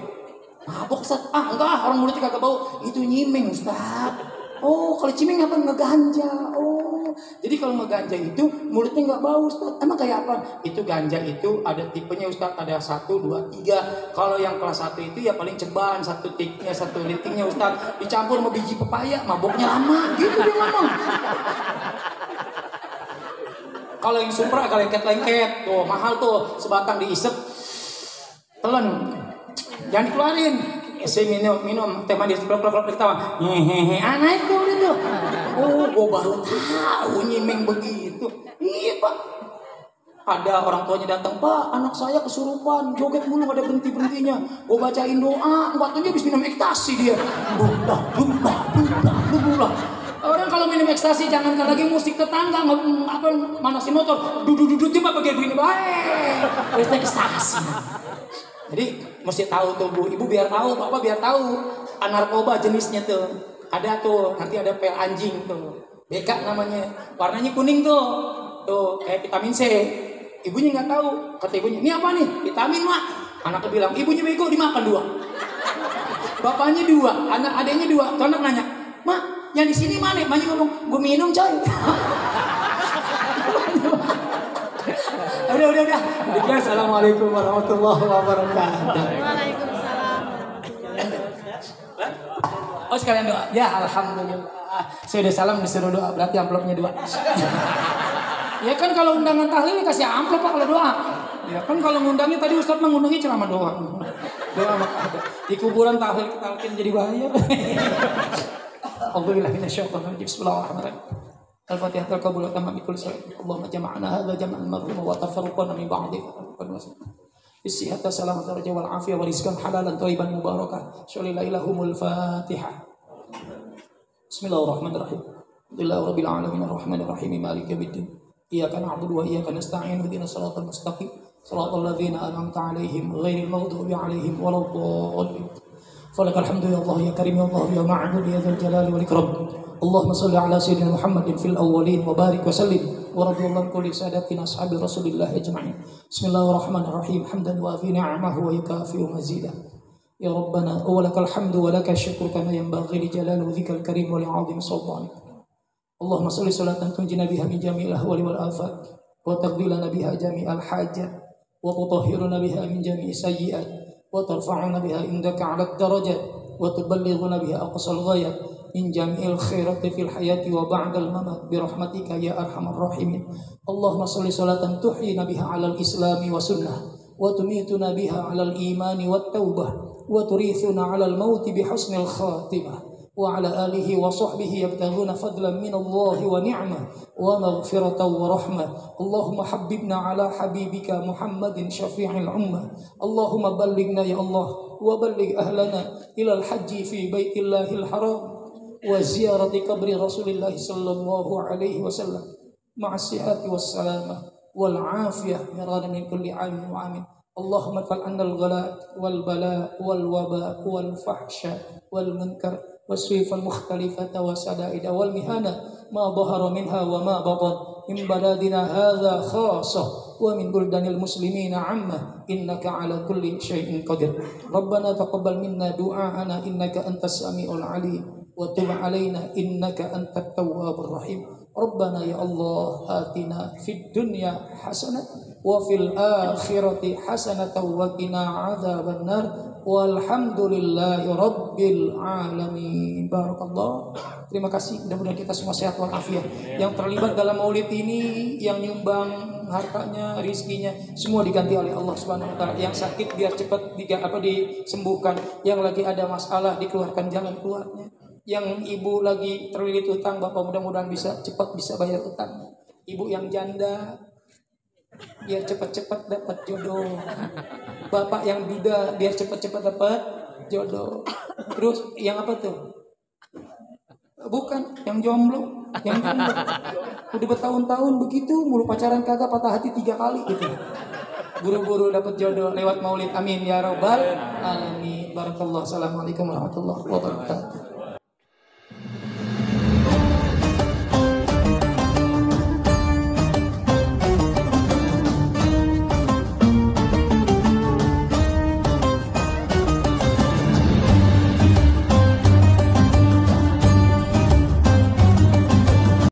Mabuk Ustaz? Enggak, orang mulutnya kagak bau. Itu nyimeng Ustaz. Oh, kalau cimeng apa? Ngeganja. Oh, jadi kalau ngeganja itu mulutnya nggak bau Ustaz. Emang kayak apa? Itu ganja itu ada tipenya Ustaz. Ada 1, 2, 3. Kalau yang kelas 1 itu ya paling ceban. 1 tiknya, 1 lintingnya Ustaz. Dicampur sama biji pepaya. Maboknya lama. Gitu dia ngomong. Kalau yang supra, kalau yang lengket. Tuh mahal tuh. Sebatang diisep. Telan. Jangan dikeluarin. Saya minum teh manis klok ketawa. Anak itu udah tuh. Oh, gua baru tahu nyimeng begitu. Iya Pak. Ada orang tuanya datang, Pak, anak saya kesurupan, joget mulu gak ada berhentinya. Gua bacain doa, waktunya habis minum ekstasi dia. Bulah. Orang kalau minum ekstasi jangan lagi musik tetangga, manasin motor, duduk dia pakai begini baik. Ekstasi. Jadi mesti tahu tuh Bu, Ibu biar tahu, Bapak biar tahu narkoba jenisnya tuh. Ada tuh, nanti ada pel anjing tuh. BK namanya. Warnanya kuning tuh. Tuh kayak vitamin C. Ibunya nggak tahu. Kata ibunya, "Ini apa nih?" "Vitamin, Mak." Anaknya bilang, "Ibunya bego dimakan 2." Bapaknya 2, adanya 2. Tuh anak nanya, "Mak, yang di sini mana?" Maknya ngomong, "Gue minum, coy." Udah. Assalamualaikum warahmatullahi wabarakatuh. Waalaikumsalam. Oh sekalian doa. Ya alhamdulillah. Saya udah salam disuruh doa, berarti amplopnya 2. Ya kan kalau undangan tahlil kasih amplop Pak kalau doa. Ya kan kalau ngundangnya tadi Ustadz mengundangnya ceramah doa. Doa maka ada. Di kuburan tahlil kita jadi bahaya. Alhamdulillah minasyaitonir rajim. Bismillahirrahmanirrahim. Al-Fatihah terkabul tamam bikul salat. Allahumma jama'na hadza jam'an marhuma wa tafarraqna min ba'di. Bisihata salamata raja wal afiyah wa rizqan halalan thayyiban mubarakah. Sholilahumul Fatihah. Bismillahirrahmanirrahim. Alhamdulillahirabbil alamin arrahmanir rahim maliki yaumiddin. Iyyaka na'budu wa iyyaka nasta'in ihdinas siratal mustaqim. Siratal ladzina an'amta 'alaihim ghairil maghdubi 'alaihim waladdallin. Falakal hamdu ya Allah ya karim ya Allah ya ma'bud ya dzal jalali wal ikram. Allahumma shalli ala sayyidina Muhammadin fil awwalin wa barik wa sallim wa radhiyallahu kulli sadatina ashabi Rasulillah ajma'in. Bismillahirrahmanirrahim. Hamdan wa fi ni'amahu wa yukafi mazidah. Ya Rabbana wa lakal hamdu wa lakal syukru kama yanbaghi li jalali wajhikal karim wa li 'azimi sultanik. Allahumma shalli salatan tunjina biha min jami'il ahwali wal afat wa taqdilana biha jami'al hajat wa tutahhiruna biha min jami'i sayyi'at wa tarfa'una biha indaka 'ala darajat wa tuballighuna biha aqsal ghayat min jami'il khairati fil hayati wa ba'dal mamat bi rahmatika ya arhamar rahimin. Allahumma shalli salatan tuhyina biha 'alal islami wa sunnah wa tumituna biha 'alal imani wat taubah wa turithuna 'alal mauti bi husnil khatimah wa 'ala alihi wa sahbihi yabtaghuna fadlan min Allah wa ni'mah wa maghfiratan wa rahmah. Allahumma habbibna 'ala habibika Muhammadin syafi'il ummah. Allahumma ballighna ya Allah wa balligh ahlana ila al-hajji fi baitillahil haram wa ziyarati qabri Rasulillah sallallahu alaihi wasallam ma'as sihhati was salamah wal afiyah miradan min kulli amin wa amin. Allahumma fal annal ghala wal bala wal waba wal fahsya wal munkar was suifal mukhtalifata wa sadaida wal mihana ma dhahara minha wa ma batan min baladina hadha khassa wa min buldanil muslimina amma innaka ala kulli syai'in qadir. Rabbana taqabbal minna du'aana innaka antas samiul alim wa tub alaina innaka antat tawwabur rahim. Rabbana ya Allah atina fid dunya hasanah wa fil akhirati hasanah wa qina adzaban nar walhamdulillahi rabbil alamin. Barakallah. Terima kasih, mudah-mudahan kita semua sehat walafiat. Yang terlibat dalam maulid ini, yang nyumbang hartanya, rizkinya, semua diganti oleh Allah Subhanahu wa taala. Yang sakit biar cepat disembuhkan, yang lagi ada masalah dikeluarkan jalan keluarnya. Yang ibu lagi terlilit utang, Bapak mudah-mudahan cepat bisa bayar utang. Ibu yang janda biar cepat-cepat dapat jodoh. Bapak yang duda biar cepat-cepat dapat jodoh. Terus yang apa tuh? Bukan, yang jomblo. Udah bertahun-tahun begitu, mulu pacaran kagak, patah hati 3 kali gitu. Buru-buru dapat jodoh lewat maulid. Amin ya rabbal alamin. Barakallah. Assalamualaikum warahmatullahi wabarakatuh.